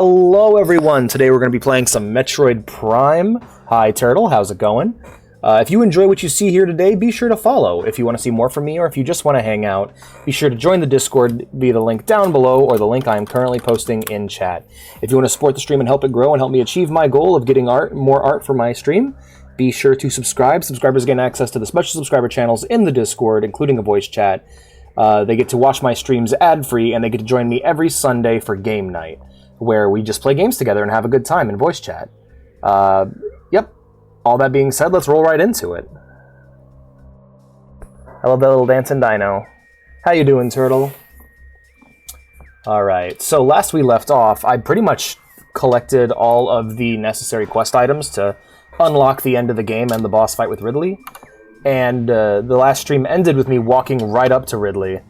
Hello everyone, today we're going to be playing some Metroid Prime. Hi Turtle, how's it going? If you enjoy what you see here today, be sure to follow. If you want to see more from me or if you just want to hang out, be sure to join the Discord via the link down below or the link I am currently posting in chat. If you want to support the stream and help it grow and help me achieve my goal of getting more art for my stream, be sure to subscribe. Subscribers gain access to the special subscriber channels in the Discord, including a voice chat. They get to watch my streams ad-free, and they get to join me every Sunday for game night, where we just play games together and have a good time in voice chat. Yep. All that being said, let's roll right into it. I love that little dancing dino. How you doing, Turtle? Alright, so last we left off, I pretty much collected all of the necessary quest items to unlock the end of the game and the boss fight with Ridley. And the last stream ended with me walking right up to Ridley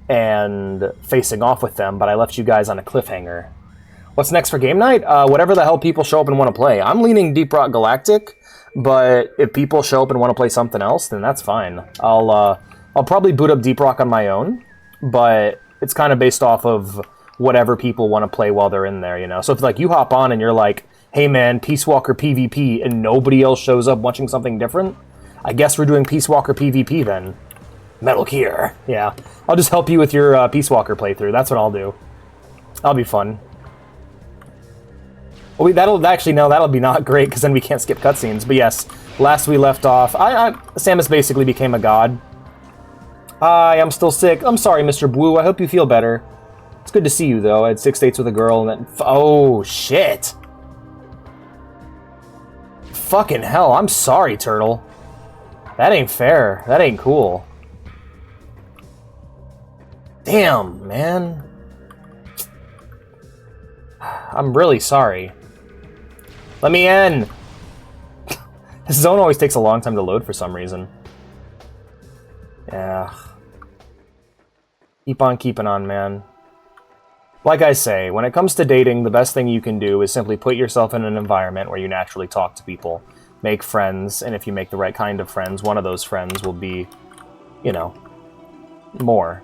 and facing off with them, but I left you guys on a cliffhanger. What's next for game night? Whatever the hell people show up and want to play. I'm leaning Deep Rock Galactic, but if people show up and want to play something else, then that's fine. I'll probably boot up Deep Rock on my own, but it's kind of based off of whatever people want to play while they're in there, you know? So if like you hop on and you're like, hey man, Peace Walker PvP, and nobody else shows up watching something different, I guess we're doing Peace Walker PvP then. Metal Gear. Yeah. I'll just help you with your Peace Walker playthrough. That's what I'll do. That'll be fun. Well, that'll be not great, because then we can't skip cutscenes. But yes, last we left off, Samus basically became a god. I am still sick. I'm sorry, Mr. Blue. I hope you feel better. It's good to see you, though. I had 6 dates with a girl, and then... Oh, shit! Fucking hell, I'm sorry, Turtle. That ain't fair. That ain't cool. Damn, man. I'm really sorry. Let me in! This zone always takes a long time to load for some reason. Yeah. Keep on keeping on, man. Like I say, when it comes to dating, the best thing you can do is simply put yourself in an environment where you naturally talk to people. Make friends, and if you make the right kind of friends, one of those friends will be, you know, more.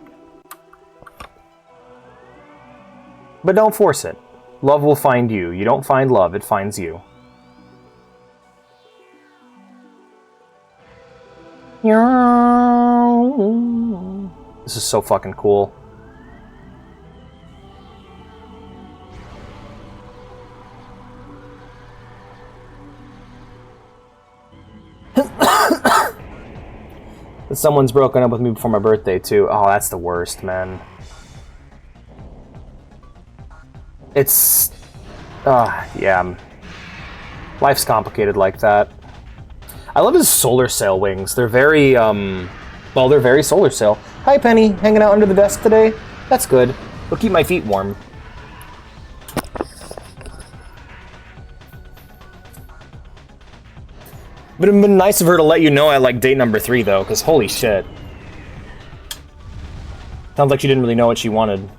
But don't force it. Love will find you. You don't find love, it finds you. This is so fucking cool. Someone's broken up with me before my birthday, too. Oh, that's the worst, man. It's... yeah. Life's complicated like that. I love his solar sail wings. They're very, well, they're very solar sail. Hi, Penny. Hanging out under the desk today? That's good. It'll keep my feet warm. But it'd been nice of her to let you know I like date number 3, though, because holy shit. Sounds like she didn't really know what she wanted.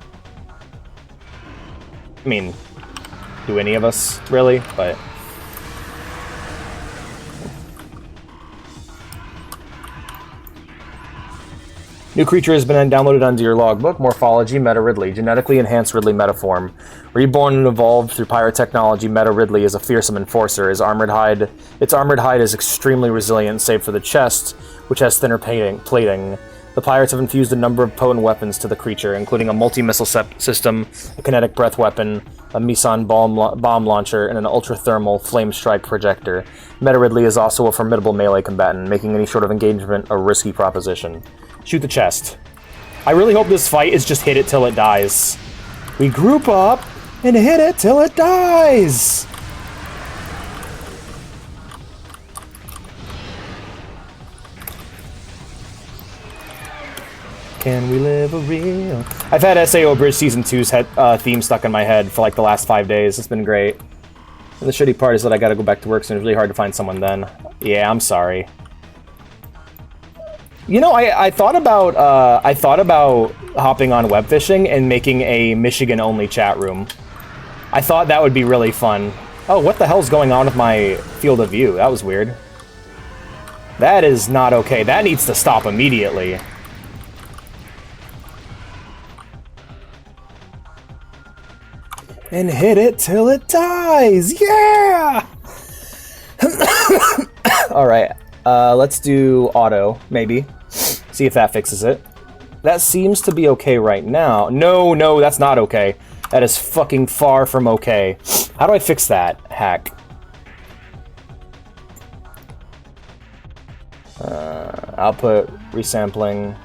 I mean, do any of us, really? But... New creature has been downloaded onto your logbook. Morphology, Meta Ridley. Genetically enhanced Ridley metaform. Reborn and evolved through pyrotechnology, Meta Ridley is a fearsome enforcer. Its armored hide is extremely resilient, save for the chest, which has thinner plating. The pirates have infused a number of potent weapons to the creature, including a multi-missile system, a kinetic breath weapon, a meson bomb launcher, and an ultra-thermal flame strike projector. Meta Ridley is also a formidable melee combatant, making any sort of engagement a risky proposition. Shoot the chest. I really hope this fight is just hit it till it dies. We group up and hit it till it dies! Can we live a real... I've had SAO Bridge Season 2's theme stuck in my head for like the last 5 days. It's been great. And the shitty part is that I gotta go back to work soon. It's really hard to find someone then. Yeah, I'm sorry. You know, I thought about hopping on web fishing and making a Michigan-only chat room. I thought that would be really fun. Oh, what the hell's going on with my field of view? That was weird. That is not okay. That needs to stop immediately. And hit it till it dies! Yeah! Alright, let's do auto, maybe. See if that fixes it. That seems to be okay right now. No, no, that's not okay. That is fucking far from okay. How do I fix that hack? Output, resampling.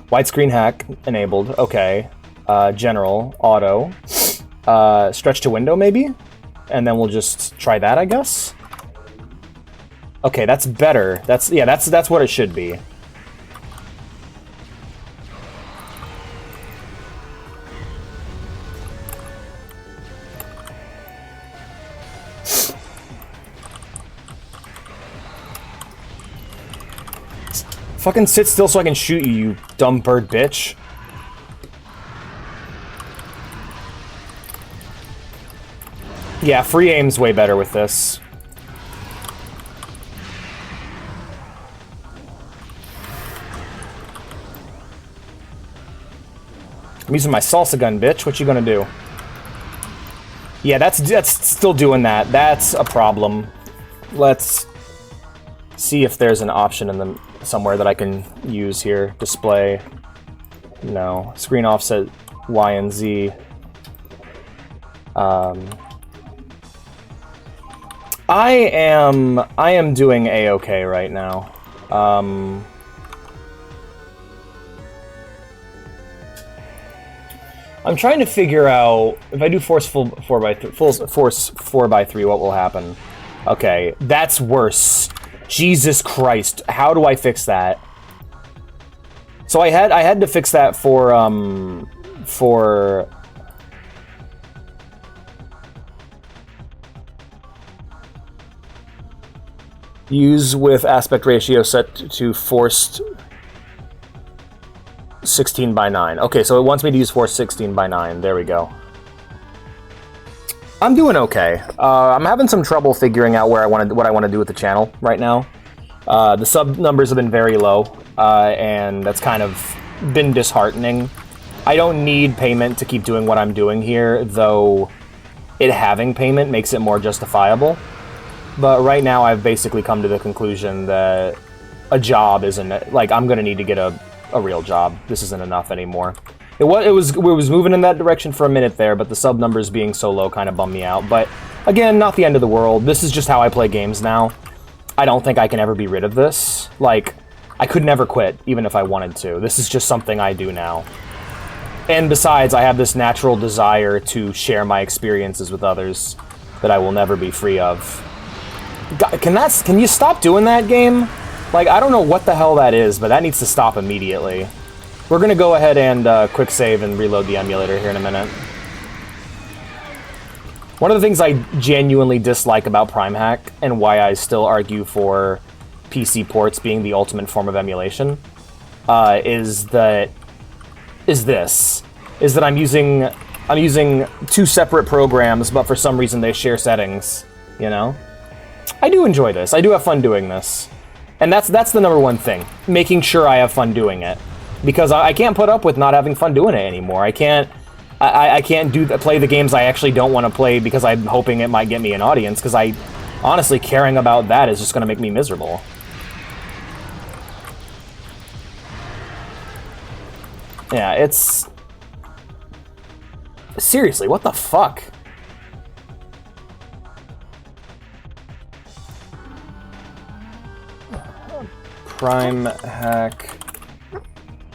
Widescreen hack enabled. Okay. General, auto. Stretch to window, maybe? And then we'll just try that, I guess? Okay, that's better. That's what it should be. Fucking sit still so I can shoot you, you dumb bird bitch. Yeah, free aim's way better with this. I'm using my salsa gun, bitch. What you gonna do? Yeah, that's still doing that. That's a problem. Let's see if there's an option in the somewhere that I can use here. Display. No. Screen offset Y and Z. I am doing A-okay right now. I'm trying to figure out if I do force 4x3, what will happen? Okay, that's worse. Jesus Christ, how do I fix that? So I had to fix that for use with aspect ratio set to forced 16:9. Okay, so it wants me to use force 16:9. There we go. I'm doing okay. I'm having some trouble figuring out what I want to do with the channel right now. The sub numbers have been very low, and that's kind of been disheartening. I don't need payment to keep doing what I'm doing here, though it having payment makes it more justifiable. But right now I've basically come to the conclusion that a job isn't... Like, I'm going to need to get a real job. This isn't enough anymore. It was moving in that direction for a minute there, but the sub numbers being so low kind of bummed me out. But again, not the end of the world. This is just how I play games now. I don't think I can ever be rid of this. Like, I could never quit, even if I wanted to. This is just something I do now. And besides, I have this natural desire to share my experiences with others that I will never be free of. Can you stop doing that, game? Like, I don't know what the hell that is, but that needs to stop immediately. We're gonna go ahead and quick save and reload the emulator here in a minute. One of the things I genuinely dislike about Prime Hack, and why I still argue for PC ports being the ultimate form of emulation, is that I'm using two separate programs, but for some reason they share settings. You know, I do enjoy this. I do have fun doing this, and that's the number one thing: making sure I have fun doing it. Because I can't put up with not having fun doing it anymore. I can't play the games I actually don't want to play because I'm hoping it might get me an audience, because honestly, caring about that is just going to make me miserable. Yeah, it's... Seriously, what the fuck? Prime Hack...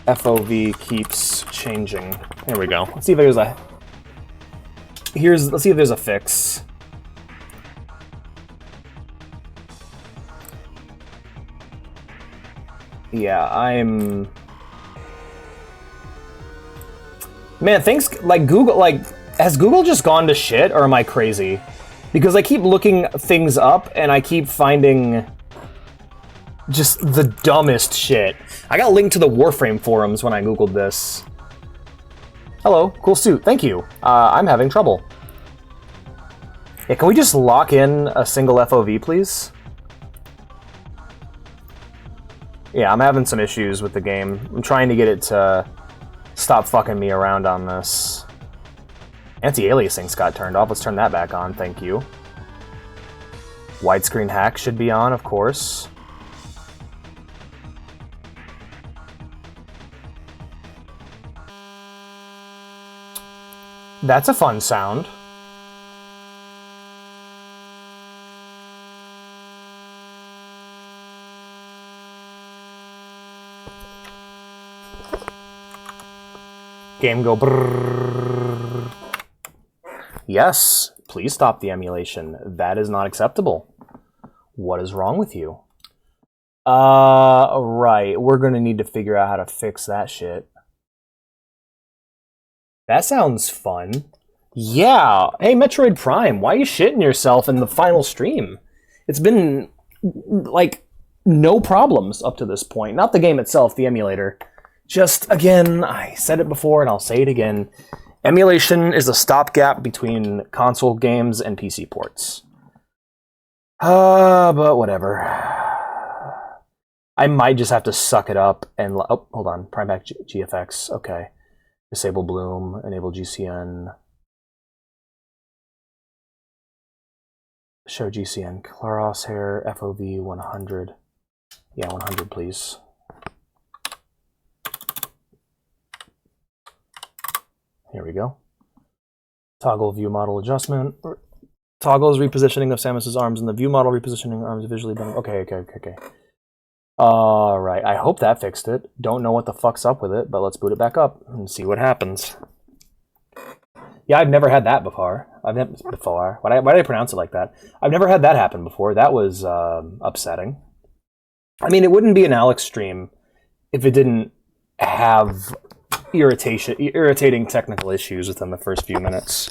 FOV keeps changing. There we go. Let's see if there's a... Let's see if there's a fix. Yeah, I'm... Man, things like Google, like, has Google just gone to shit, or am I crazy? Because I keep looking things up, and I keep finding just the dumbest shit. I got linked to the Warframe forums when I Googled this. Hello, cool suit, thank you. I'm having trouble. Yeah, can we just lock in a single FOV, please? Yeah, I'm having some issues with the game. I'm trying to get it to stop fucking me around on this. Anti-aliasing's got turned off. Let's turn that back on, thank you. Widescreen hack should be on, of course. That's a fun sound. Game go brrrr. Yes, please stop the emulation. That is not acceptable. What is wrong with you? Right. We're gonna need to figure out how to fix that shit. That sounds fun. Yeah. Hey, Metroid Prime, why are you shitting yourself in the final stream? It's been, like, no problems up to this point. Not the game itself, the emulator. Just, again, I said it before and I'll say it again. Emulation is a stopgap between console games and PC ports. But whatever. I might just have to suck it up and... Oh, hold on. Prime back GFX. Okay. Disable Bloom. Enable GCN. Show GCN. Crosshair. FOV 100. Yeah, 100, please. Here we go. Toggle view model adjustment. Toggle is repositioning of Samus's arms, and the view model repositioning arms visually done. Okay. Alright, I hope that fixed it. Don't know what the fuck's up with it, but let's boot it back up and see what happens. Yeah, I've never had that before. Why did I pronounce it like that? I've never had that happen before. That was upsetting. I mean, it wouldn't be an Alex stream if it didn't have irritating technical issues within the first few minutes.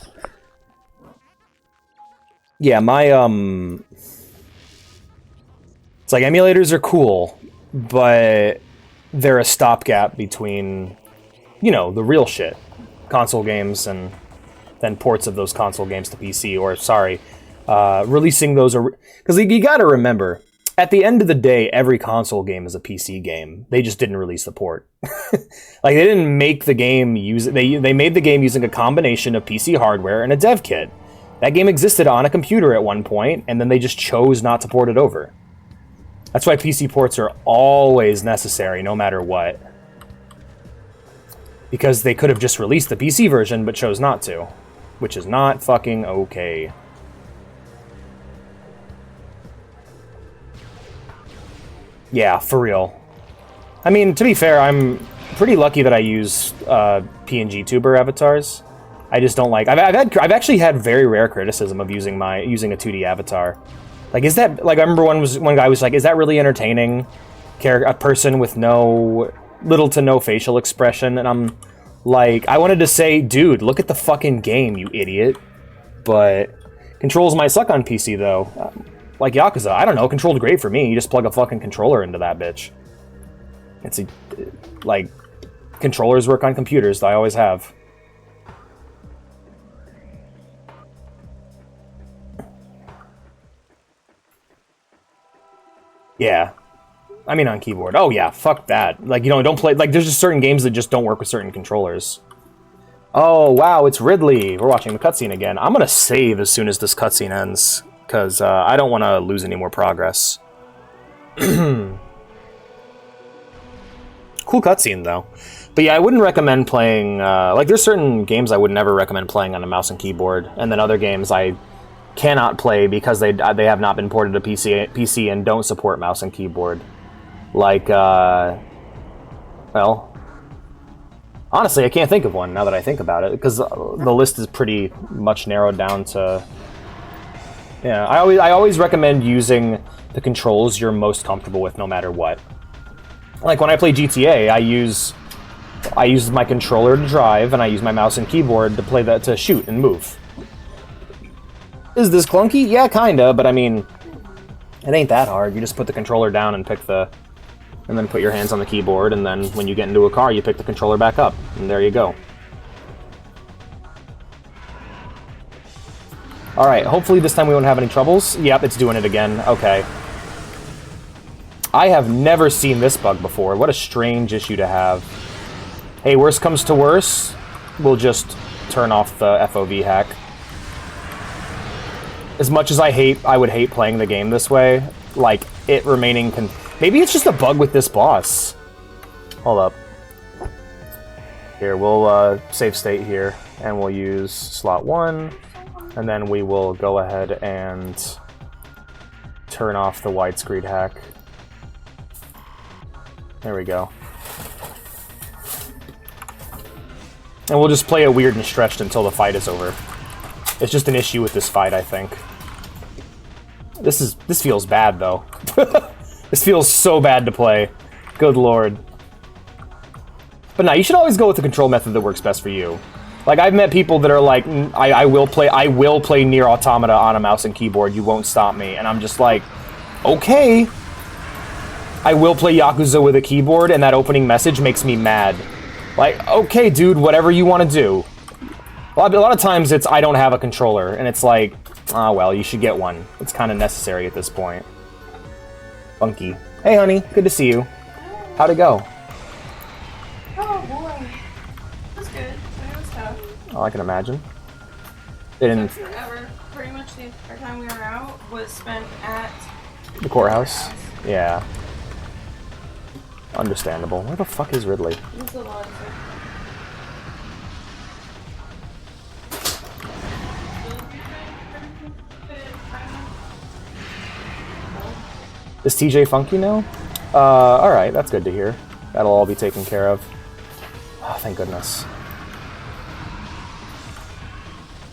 Yeah, my it's like emulators are cool, but they're a stopgap between, you know, the real shit, console games, and then ports of those console games to PC, or sorry, releasing those, because you gotta remember, at the end of the day, every console game is a PC game. They just didn't release the port. Like, they didn't make the game they made the game using a combination of PC hardware and a dev kit. That game existed on a computer at one point, and then they just chose not to port it over. That's why PC ports are always necessary, no matter what. Because they could have just released the PC version, but chose not to. Which is not fucking okay. Yeah, for real. I mean, to be fair, I'm pretty lucky that I use PNG tuber avatars. I just don't like... I've actually had very rare criticism of using a 2D avatar. Like, is that... Like, I remember one guy was like, is that really entertaining? A person with little to no facial expression, and I'm like, I wanted to say, dude, look at the fucking game, you idiot. But controls might suck on PC, though. Like Yakuza, I don't know, controlled great for me. You just plug a fucking controller into that bitch. It's like, controllers work on computers, I always have. Yeah. I mean, on keyboard. Oh, yeah, fuck that. Like, you know, don't play... Like, there's just certain games that just don't work with certain controllers. Oh, wow, it's Ridley. We're watching the cutscene again. I'm gonna save as soon as this cutscene ends, because I don't want to lose any more progress. Cool cutscene, though. But yeah, I wouldn't recommend playing... like, there's certain games I would never recommend playing on a mouse and keyboard, and then other games I cannot play because they have not been ported to PC and don't support mouse and keyboard. Like, well, honestly, I can't think of one now that I think about it, because the list is pretty much narrowed down to... Yeah, I always recommend using the controls you're most comfortable with no matter what. Like, when I play GTA, I use my controller to drive, and I use my mouse and keyboard to play that, to shoot and move. Is this clunky? Yeah, kinda, but I mean, it ain't that hard. You just put the controller down and and then put your hands on the keyboard, and then when you get into a car, you pick the controller back up, and there you go. Alright, hopefully this time we won't have any troubles. Yep, it's doing it again. Okay. I have never seen this bug before. What a strange issue to have. Hey, worst comes to worst, we'll just turn off the FOV hack. As much as I would hate playing the game this way, like, it remaining maybe it's just a bug with this boss. Hold up. Here, we'll save state here, and we'll use slot 1, and then we will go ahead and turn off the widescreen hack. There we go. And we'll just play it weird and stretched until the fight is over. It's just an issue with this fight, I think. This feels bad, though. This feels so bad to play. Good lord. But no, you should always go with the control method that works best for you. Like, I've met people that are like, I will play Nier Automata on a mouse and keyboard, you won't stop me. And I'm just like, okay. I will play Yakuza with a keyboard, and that opening message makes me mad. Like, okay, dude, whatever you want to do. A lot of times it's, I don't have a controller, and it's like, ah, well, you should get one. It's kind of necessary at this point. Funky. Hey, honey, good to see you. How'd it go? Oh, boy. It was good. It was tough. Oh, I can imagine. It didn't... Forever. Pretty much the entire time we were out was spent at... The courthouse? Yeah. Understandable. Where the fuck is Ridley? It was a lot of it. Is TJ funky now? Alright, that's good to hear. That'll all be taken care of. Oh, thank goodness.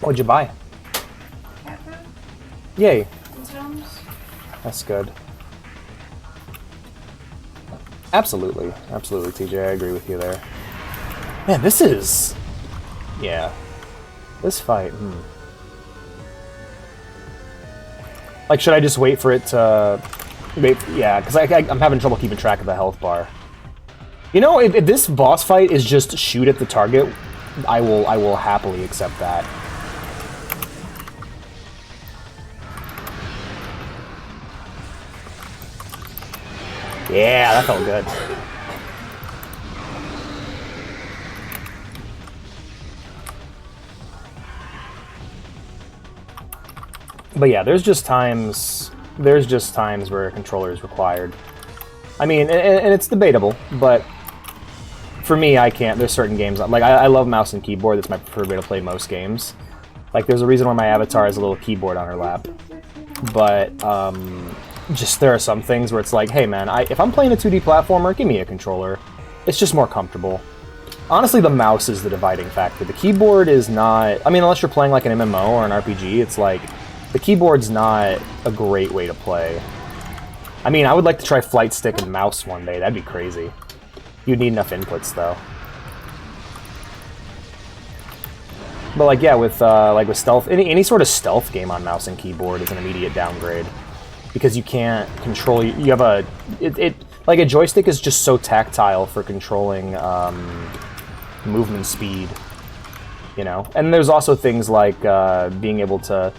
What'd you buy? Cat food? Yay. And Tums? That's good. Absolutely. Absolutely, TJ. I agree with you there. Man, this is... Yeah. This fight, Like, should I just wait for it to... Yeah, because I'm having trouble keeping track of the health bar. You know, if this boss fight is just shoot at the target, I will happily accept that. Yeah, that felt good. But yeah, there's just times where a controller is required. I mean, and it's debatable, but for me, I can't. There's certain games, like, I love mouse and keyboard. That's my preferred way to play most games. Like, there's a reason why my avatar has a little keyboard on her lap. But, just there are some things where it's like, hey man, if I'm playing a 2D platformer, give me a controller. It's just more comfortable. Honestly, the mouse is the dividing factor. The keyboard is not... I mean, unless you're playing like an MMO or an RPG, it's like... The keyboard's not a great way to play. I mean, I would like to try flight stick and mouse one day. That'd be crazy. You'd need enough inputs, though. But like, yeah, with stealth, any sort of stealth game on mouse and keyboard is an immediate downgrade because you can't control. You have a like a joystick is just so tactile for controlling movement speed, you know. And there's also things like being able to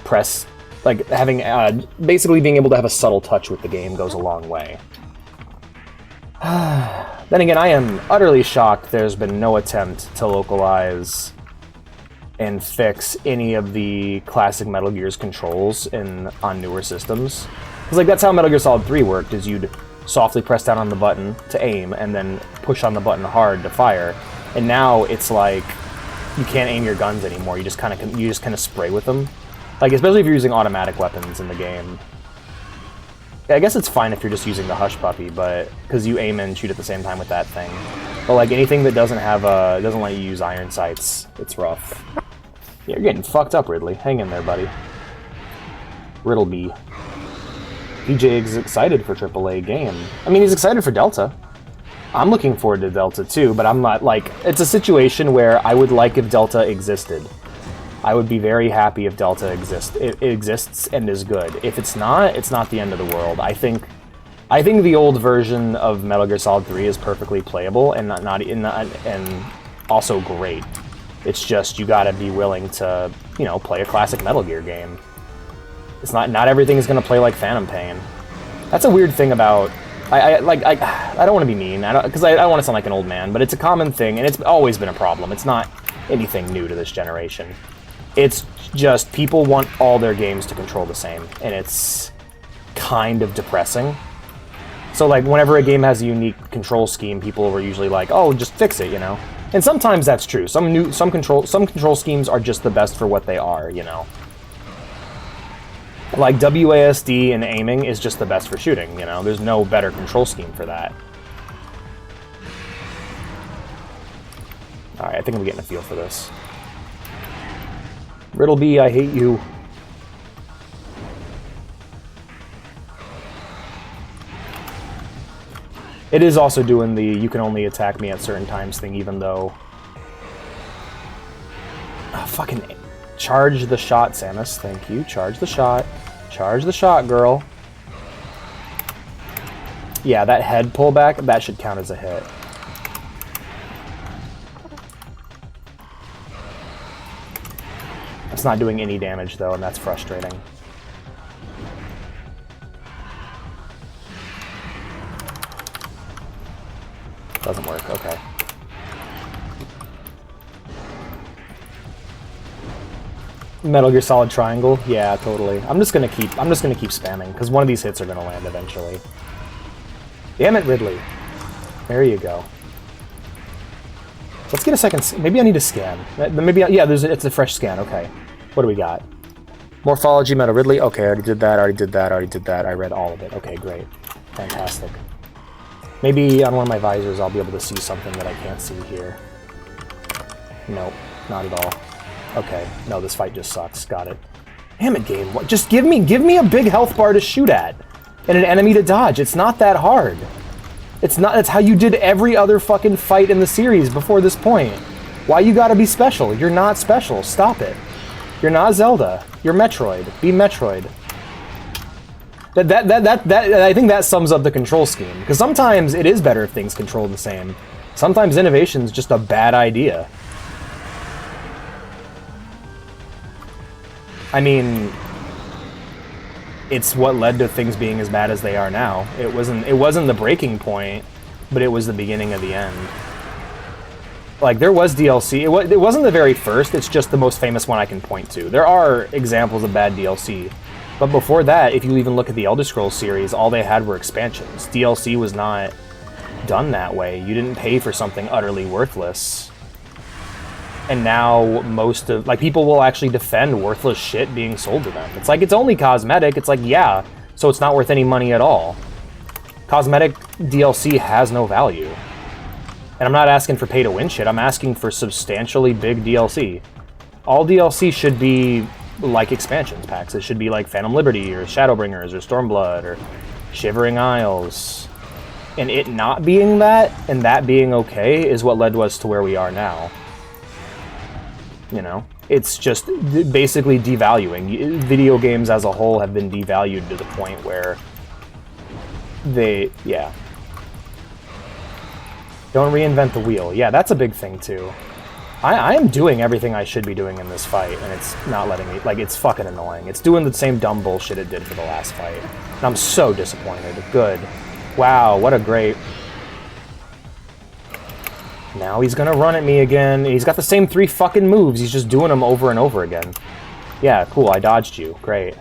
press, like having basically being able to have a subtle touch with the game goes a long way. Then again, I am utterly shocked there's been no attempt to localize and fix any of the classic Metal Gear's controls on newer systems. Because like that's how Metal Gear Solid 3 worked, is you'd softly press down on the button to aim and then push on the button hard to fire. And now it's like you can't aim your guns anymore. You just kind of spray with them. Like, especially if you're using automatic weapons in the game. I guess it's fine if you're just using the Hush Puppy, but because you aim and shoot at the same time with that thing. But like anything that doesn't let you use iron sights, it's rough. Yeah, you're getting fucked up, Ridley. Hang in there, buddy. Riddleby. PJ is excited for AAA game. I mean, he's excited for Delta. I'm looking forward to Delta too, but I'm not like... It's a situation where I would like if Delta existed. I would be very happy if Delta exists and is good. If it's not the end of the world. I think the old version of Metal Gear Solid 3 is perfectly playable and and also great. It's just you gotta be willing to, you know, play a classic Metal Gear game. It's not everything is gonna play like Phantom Pain. That's a weird thing about... I don't want to be mean, because I don't want to sound like an old man, but it's a common thing, and it's always been a problem. It's not anything new to this generation. It's just people want all their games to control the same, and it's kind of depressing. So like whenever a game has a unique control scheme, people were usually like, "Oh, just fix it," you know. And sometimes that's true. Some control schemes are just the best for what they are, you know. Like WASD and aiming is just the best for shooting, you know. There's no better control scheme for that. All right, I think I'm getting a feel for this. Riddleby, I hate you. It is also doing the you can only attack me at certain times thing, even though... Oh, fucking charge the shot, Samus. Thank you. Charge the shot. Charge the shot, girl. Yeah, that head pullback, that should count as a hit. It's not doing any damage, though, and that's frustrating. Doesn't work, okay. Metal Gear Solid Triangle? Yeah, totally. I'm just gonna keep spamming, because one of these hits are gonna land eventually. Damn it, Ridley. There you go. Let's get a second... Maybe I need to scan. Maybe... Yeah, it's a fresh scan, okay. What do we got? Morphology, Metal Ridley. Okay, I already did that, already did that, already did that. I read all of it. Okay, great. Fantastic. Maybe on one of my visors I'll be able to see something that I can't see here. Nope, not at all. Okay, no, this fight just sucks. Got it. Damn it, game. What? Just give me a big health bar to shoot at, and an enemy to dodge. It's not that hard. It's not. That's how you did every other fucking fight in the series before this point. Why you gotta be special? You're not special. Stop it. You're not Zelda. You're Metroid. Be Metroid. I think that sums up the control scheme. Because sometimes it is better if things control the same. Sometimes innovation's just a bad idea. I mean, it's what led to things being as bad as they are now. It wasn't the breaking point, but it was the beginning of the end. Like, there was DLC. It wasn't the very first, it's just the most famous one I can point to. There are examples of bad DLC. But before that, if you even look at the Elder Scrolls series, all they had were expansions. DLC was not done that way. You didn't pay for something utterly worthless. And now people will actually defend worthless shit being sold to them. It's like, it's only cosmetic. It's like, yeah, so it's not worth any money at all. Cosmetic DLC has no value. And I'm not asking for pay-to-win shit. I'm asking for substantially big DLC. All DLC should be like expansions packs. It should be like Phantom Liberty or Shadowbringers or Stormblood or Shivering Isles. And it not being that, and that being okay, is what led us to where we are now. You know? It's just basically devaluing. Video games as a whole have been devalued to the point where yeah. Don't reinvent the wheel. Yeah, that's a big thing too. I am doing everything I should be doing in this fight, and it's not letting me... Like, it's fucking annoying. It's doing the same dumb bullshit it did for the last fight. And I'm so disappointed. Good. Wow, what a great... Now he's gonna run at me again. He's got the same 3 fucking moves. He's just doing them over and over again. Yeah, cool, I dodged you. Great.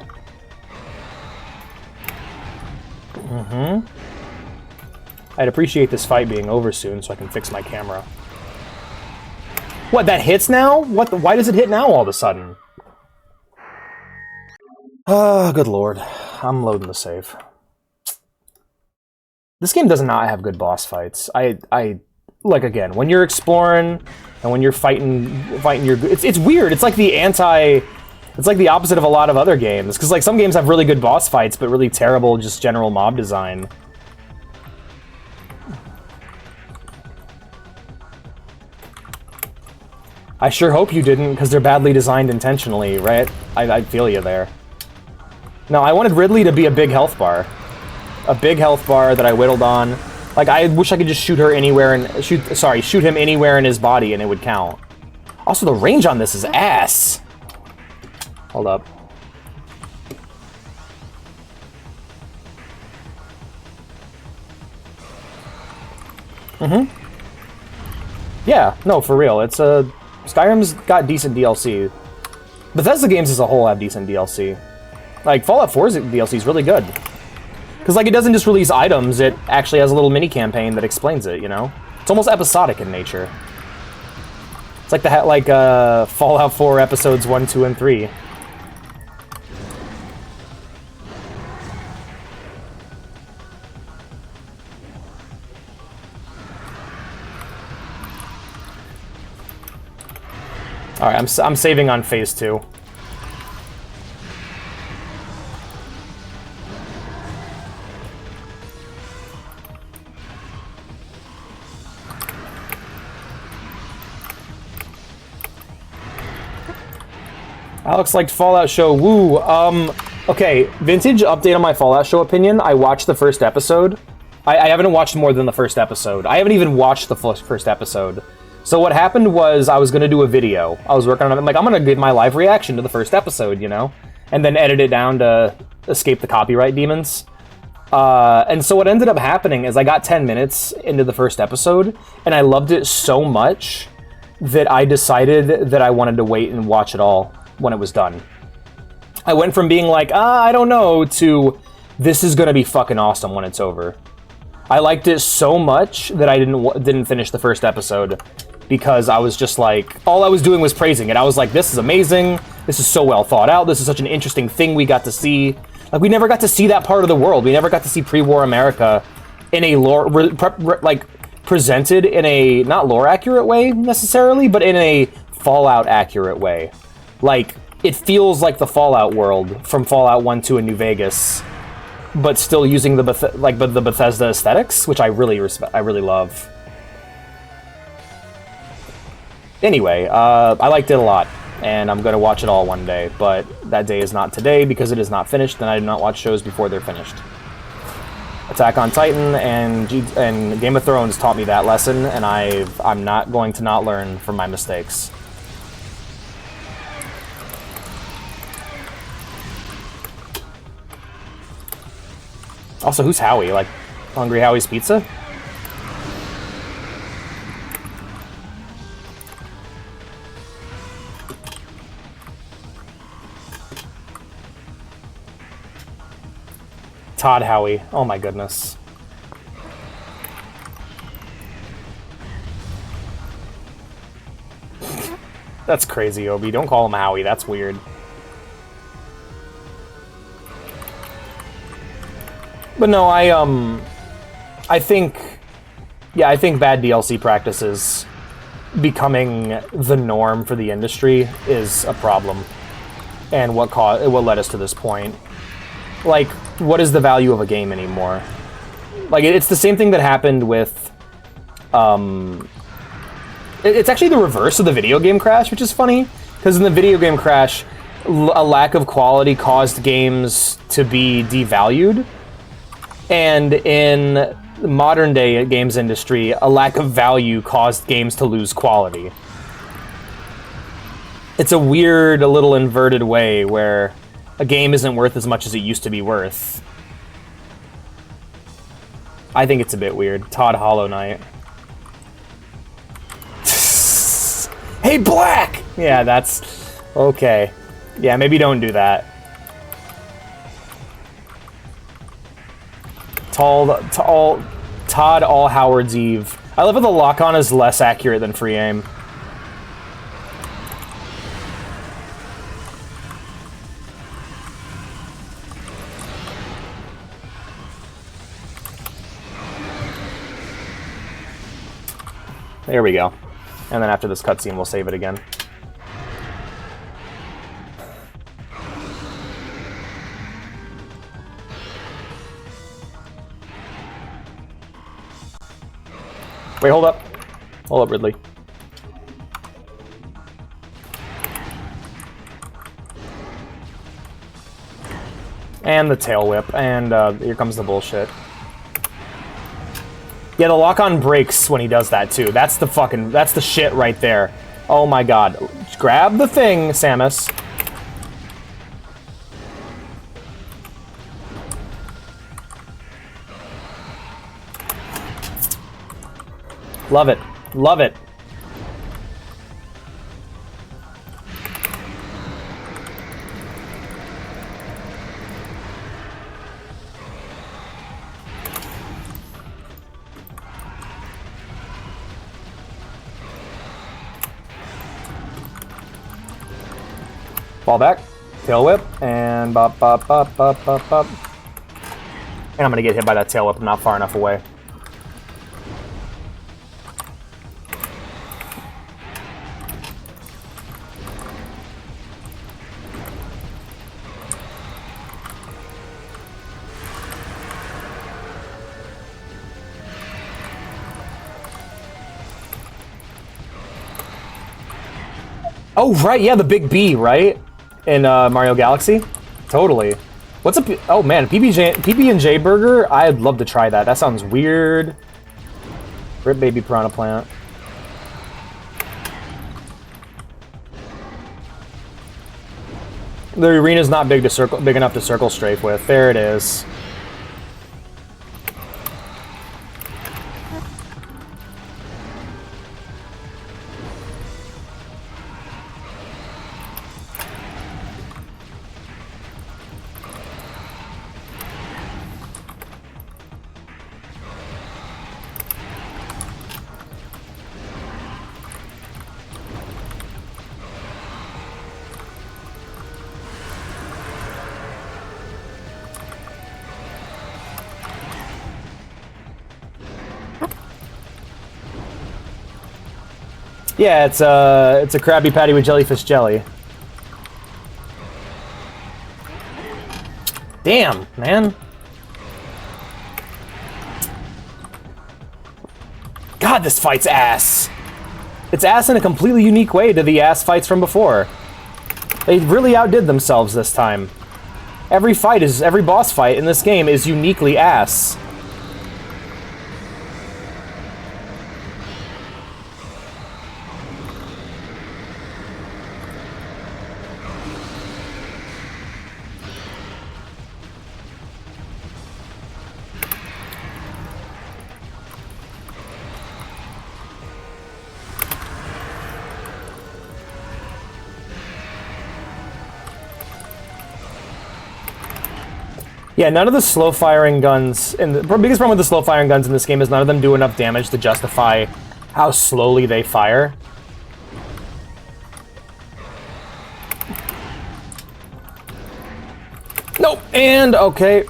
I'd appreciate this fight being over soon so I can fix my camera. What, that hits now? Why does it hit now all of a sudden? Oh, good lord. I'm loading the save. This game does not have good boss fights. Like, again, when you're exploring and when you're fighting your... It's weird. It's like it's like the opposite of a lot of other games. Because, like, some games have really good boss fights, but really terrible just general mob design. I sure hope you didn't, because they're badly designed intentionally, right? I feel you there. No, I wanted Ridley to be a big health bar. A big health bar that I whittled on. Like, I wish I could just shoot her anywhere and... shoot him anywhere in his body and it would count. Also, the range on this is ass! Hold up. Yeah, no, for real. It's a Skyrim's got decent DLC. Bethesda games as a whole have decent DLC. Like, Fallout 4's DLC is really good. Because, like, it doesn't just release items, it actually has a little mini-campaign that explains it, you know? It's almost episodic in nature. It's like Fallout 4 episodes 1, 2, and 3. Alright, I'm saving on phase 2. Alex liked Fallout Show. Woo. Okay, vintage update on my Fallout Show opinion. I watched the first episode. I haven't watched more than the first episode. I haven't even watched the first episode. So what happened was I was going to do a video. I was working on it. I'm like, I'm going to give my live reaction to the first episode, you know? And then edit it down to escape the copyright demons. And so what ended up happening is I got 10 minutes into the first episode, and I loved it so much that I decided that I wanted to wait and watch it all when it was done. I went from being like, I don't know, to this is going to be fucking awesome when it's over. I liked it so much that I didn't finish the first episode because I was just like, all I was doing was praising it. I was like, this is amazing. This is so well thought out. This is such an interesting thing we got to see. Like, we never got to see that part of the world. We never got to see pre-war America in a lore, like, presented in a, not lore accurate way necessarily, but in a Fallout accurate way. Like, it feels like the Fallout world from Fallout 1, 2, and New Vegas, but still using the Bethesda aesthetics, which I really respect. I really love. Anyway, I liked it a lot, and I'm going to watch it all one day, but that day is not today because it is not finished, and I do not watch shows before they're finished. Attack on Titan and Game of Thrones taught me that lesson, and I'm not going to not learn from my mistakes. Also, who's Howie? Like, Hungry Howie's Pizza? Todd Howie. Oh my goodness. That's crazy, Obi. Don't call him Howie. That's weird. But no, I think bad DLC practices becoming the norm for the industry is a problem, and what led us to this point. Like, what is the value of a game anymore? Like, it's the same thing that happened with, it's actually the reverse of the video game crash, which is funny, because in the video game crash, a lack of quality caused games to be devalued. And in the modern day games industry, a lack of value caused games to lose quality. It's a weird, a little inverted way where a game isn't worth as much as it used to be worth. I think it's a bit weird. Todd Hollow Knight. Hey, Black! Yeah, that's... okay. Yeah, maybe don't do that. Todd All Howard's Eve. I love how the lock-on is less accurate than free aim. There we go. And then after this cutscene, we'll save it again. Wait, hold up. Hold up, Ridley. And the tail whip, and here comes the bullshit. Yeah, the lock-on breaks when he does that, too. That's the shit right there. Oh my god. Grab the thing, Samus. Love it. Love it. Fall back. Tail whip. And bop, bop, bop, bop, bop, bop. And I'm gonna get hit by that tail whip. I'm not far enough away. Oh, right, yeah, the big B, right? In Mario Galaxy? Totally. What's a... Oh, man, PB&J burger? I'd love to try that. That sounds weird. Rip baby piranha plant. The arena's not big enough to circle strafe with. There it is. Yeah, it's a Krabby Patty with jellyfish jelly. Damn, man. God, this fight's ass. It's ass in a completely unique way to the ass fights from before. They really outdid themselves this time. Every boss fight in this game is uniquely ass. Yeah, none of the slow-firing guns... And the biggest problem with the slow-firing guns in this game is none of them do enough damage to justify how slowly they fire. Nope! And, okay.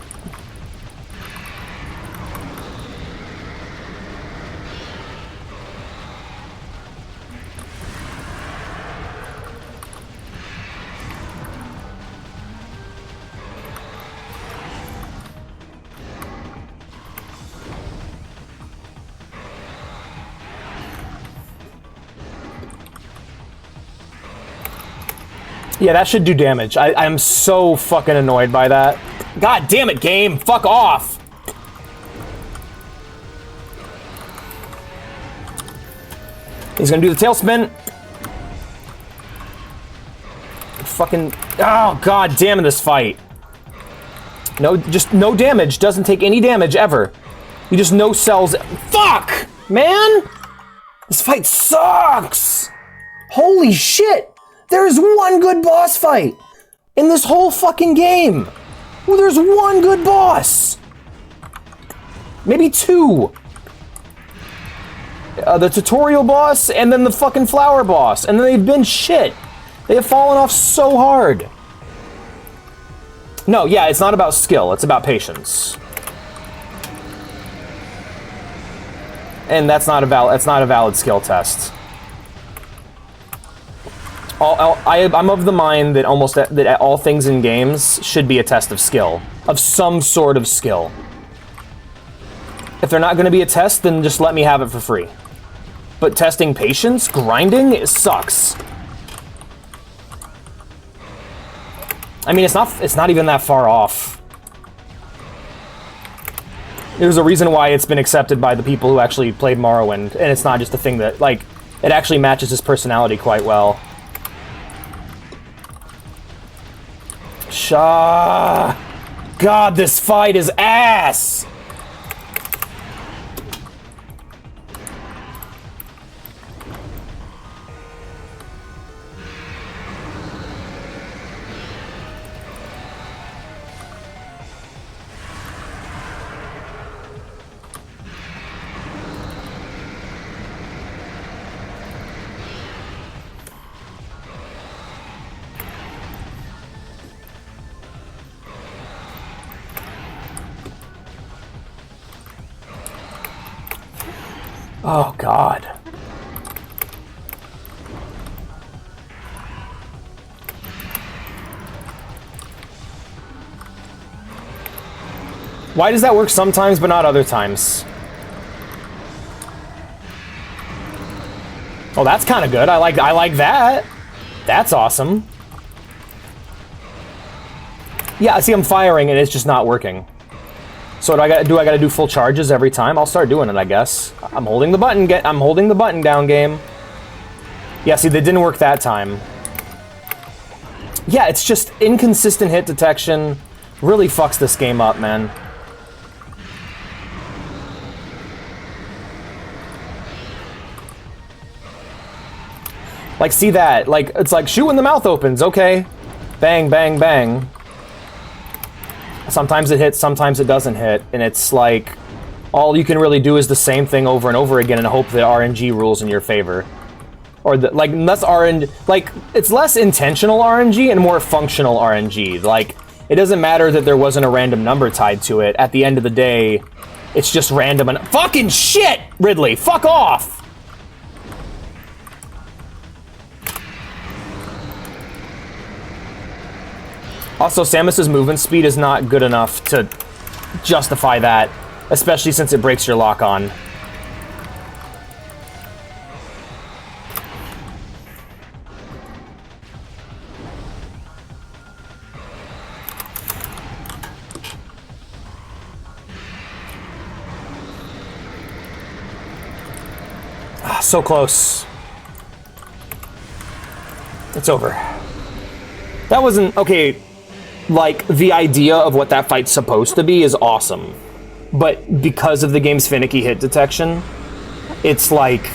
Yeah, that should do damage. I'm so fucking annoyed by that. God damn it, game! Fuck off! He's gonna do the tailspin. Fucking... Oh, god damn it, this fight. No, just no damage. Doesn't take any damage, ever. He just no-sells... Fuck! Man! This fight sucks! Holy shit! There's one good boss fight in this whole fucking game. Well, there's one good boss. Maybe two. The tutorial boss and then the fucking flower boss. And then they've been shit. They have fallen off so hard. No, yeah, it's not about skill. It's about patience. And that's not a valid skill test. I'm of the mind that that all things in games should be a test of skill, of some sort of skill. If they're not going to be a test, then just let me have it for free. But testing patience, grinding, it sucks. I mean, it's not even that far off. There's a reason why it's been accepted by the people who actually played Morrowind, and it's not just a thing that, like, it actually matches his personality quite well. God, this fight is ass! Oh, God. Why does that work sometimes but not other times? Oh, that's kind of good. I like that. That's awesome. Yeah, see, I'm firing and it's just not working. So do I gotta do full charges every time? I'll start doing it, I guess. I'm holding the button. I'm holding the button down, game. Yeah, see, that didn't work that time. Yeah, it's just inconsistent hit detection. Really fucks this game up, man. Like, see that? Like, it's like, shoot when the mouth opens, okay. Bang, bang, bang. Sometimes it hits, sometimes it doesn't hit, and it's like, all you can really do is the same thing over and over again and hope that RNG rules in your favor. Or, like, less RNG, like, it's less intentional RNG and more functional RNG. Like, it doesn't matter that there wasn't a random number tied to it. At the end of the day, it's just random and— fucking shit, Ridley, fuck off! Also, Samus's movement speed is not good enough to justify that, especially since it breaks your lock-on. Ah, so close. It's over. That wasn't— okay. Like, the idea of what that fight's supposed to be is awesome. But because of the game's finicky hit detection, it's like,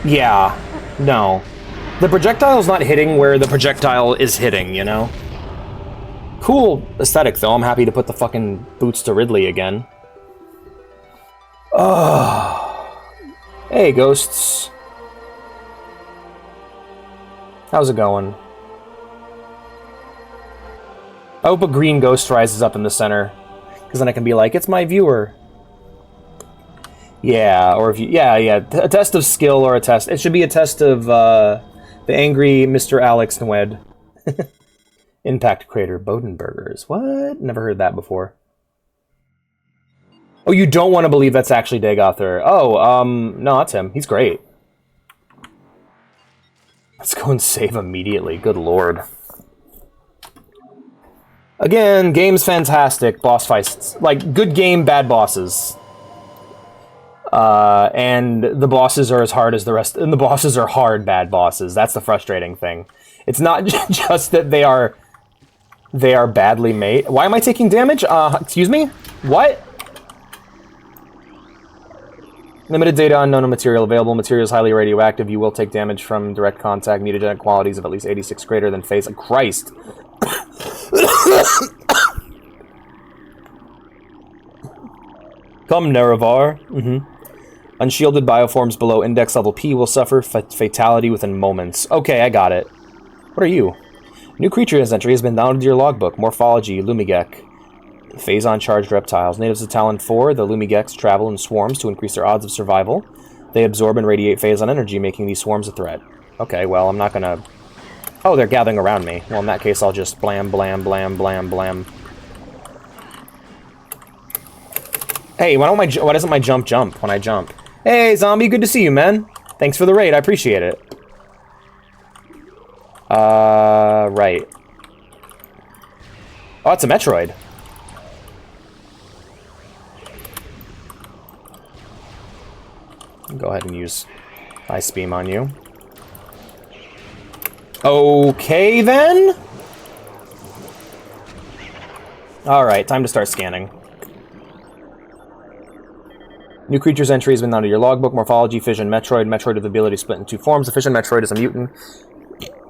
yeah, no. The projectile's not hitting where the projectile is hitting, you know? Cool aesthetic, though. I'm happy to put the fucking boots to Ridley again. Oh. Hey, ghosts. How's it going? I hope a green ghost rises up in the center, because then I can be like, it's my viewer. Yeah, or if you— yeah, a test of skill or a test— it should be a test of, the angry Mr. Alex Nwed. Impact Crater Bodenburgers. What? Never heard that before. Oh, you don't want to believe that's actually Dagother. Oh, no, that's him. He's great. Let's go and save immediately. Good lord. Again, game's fantastic. Boss fights, like, good game, bad bosses. And the bosses are as hard as the rest, and the bosses are hard bad bosses. That's the frustrating thing. It's not just that they are badly made. Why am I taking damage? Excuse me? What? Limited data, unknown material available. Material is highly radioactive. You will take damage from direct contact. Mutagenic qualities of at least 86 greater than phase. Christ. Come, Nerevar. Unshielded bioforms below index level P will suffer fatality within moments. Okay, I got it. What are you? New creature's entry has been downloaded to your logbook. Morphology, Lumigek. Phazon-charged reptiles. Natives of Talon 4, the Lumigeks travel in swarms to increase their odds of survival. They absorb and radiate Phazon energy, making these swarms a threat. Okay, well, I'm not gonna— oh, they're gathering around me. Well, in that case, I'll just blam, blam, blam, blam, blam. Hey, why doesn't my jump when I jump? Hey, zombie, good to see you, man. Thanks for the raid, I appreciate it. Right. Oh, it's a Metroid. Go ahead and use Ice Beam on you. Okay, then? Alright, time to start scanning. New creature's entry has been down to your logbook. Morphology, Fission Metroid. Metroid with the ability to split in two forms. The Fission Metroid is a mutant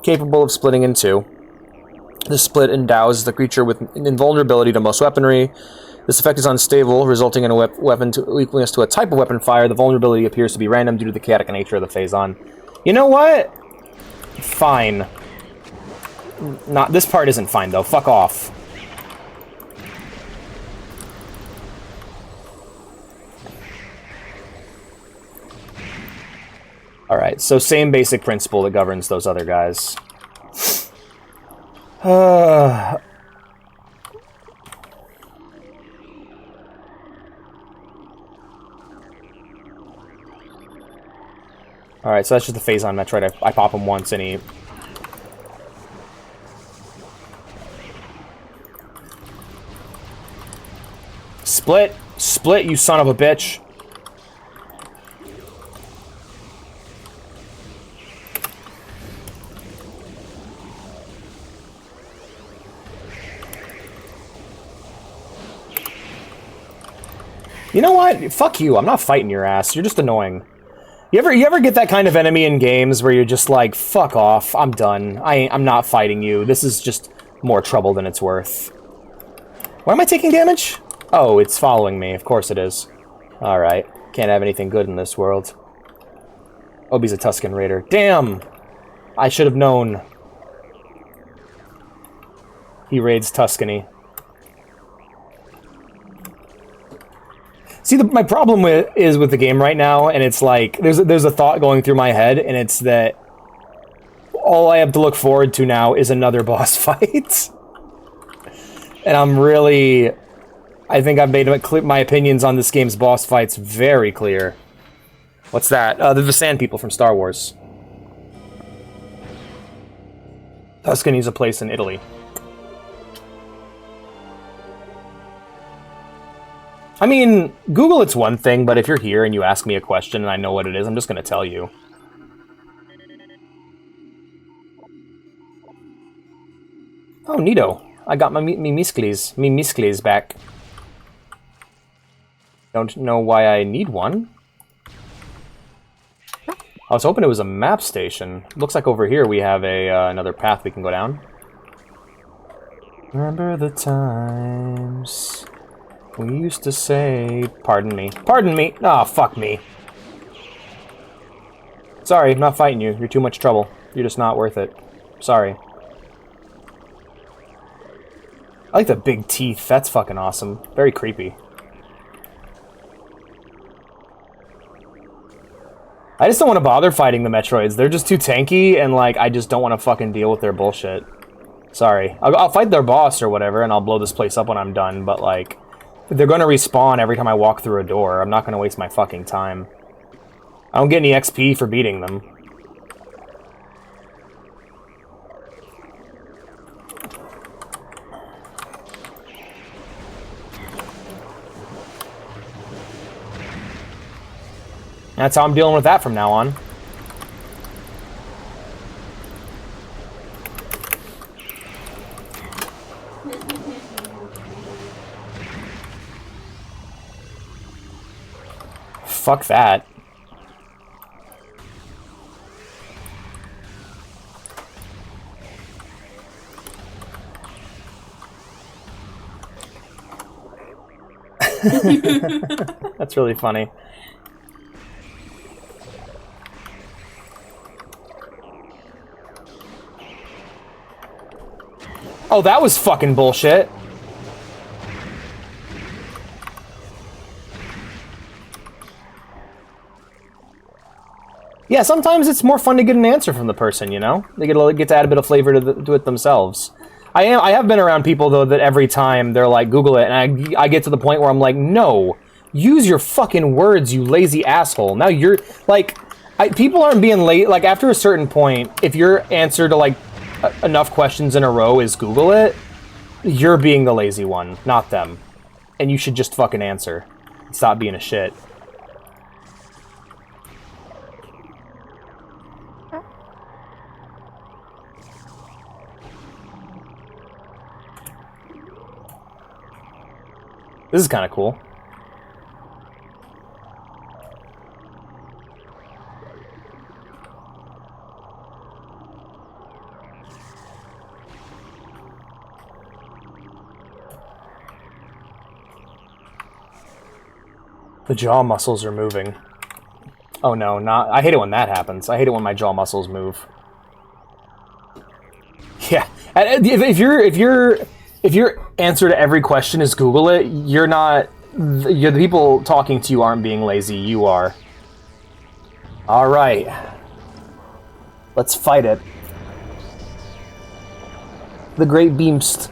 capable of splitting in two. This split endows the creature with invulnerability to most weaponry. This effect is unstable, resulting in a weapon to weakness to a type of weapon fire. The vulnerability appears to be random due to the chaotic nature of the Phazon. You know what? Fine. Not— this part isn't fine, though. Fuck off. Alright, so same basic principle that governs those other guys. Alright, so that's just the phase on Metroid. I pop him once and he... Split! Split, you son of a bitch! You know what? Fuck you, I'm not fighting your ass. You're just annoying. You ever get that kind of enemy in games where you're just like, fuck off, I'm done. I'm not fighting you. This is just more trouble than it's worth. Why am I taking damage? Oh, it's following me. Of course it is. Alright. Can't have anything good in this world. Obi's a Tusken Raider. Damn! I should have known. He raids Tuscany. See, my problem is with the game right now, and it's like, there's a thought going through my head, and it's that all I have to look forward to now is another boss fight. And I'm really... I think I've made my opinions on this game's boss fights very clear. What's that? They're the Sand People from Star Wars. Tuscany's a place in Italy. I mean, Google it's one thing, but if you're here and you ask me a question and I know what it is, I'm just gonna tell you. Oh, neato. I got my miskles back. Don't know why I need one. I was hoping it was a map station. Looks like over here we have another path we can go down. Remember the times... we used to say... Pardon me. Pardon me! Aw, oh, fuck me. Sorry, I'm not fighting you. You're too much trouble. You're just not worth it. Sorry. I like the big teeth. That's fucking awesome. Very creepy. I just don't want to bother fighting the Metroids. They're just too tanky, and, like, I just don't want to fucking deal with their bullshit. Sorry. I'll fight their boss or whatever, and I'll blow this place up when I'm done, but, like... they're gonna respawn every time I walk through a door. I'm not gonna waste my fucking time. I don't get any XP for beating them. That's how I'm dealing with that from now on. Fuck that. That's really funny. Oh, that was fucking bullshit. Yeah, sometimes it's more fun to get an answer from the person, you know? They get to add a bit of flavor to it themselves. I have been around people, though, that every time they're like, Google it, and I get to the point where I'm like, no, use your fucking words, you lazy asshole. Now you're, like, people aren't being late. Like, after a certain point, if your answer to, like, enough questions in a row is Google it, you're being the lazy one, not them. And you should just fucking answer. Stop being a shit. This is kind of cool. The jaw muscles are moving. Oh no, not... I hate it when that happens. I hate it when my jaw muscles move. Yeah. If your answer to every question is Google it, you're not... the people talking to you aren't being lazy, you are. Alright. Let's fight it. The Great Beamst.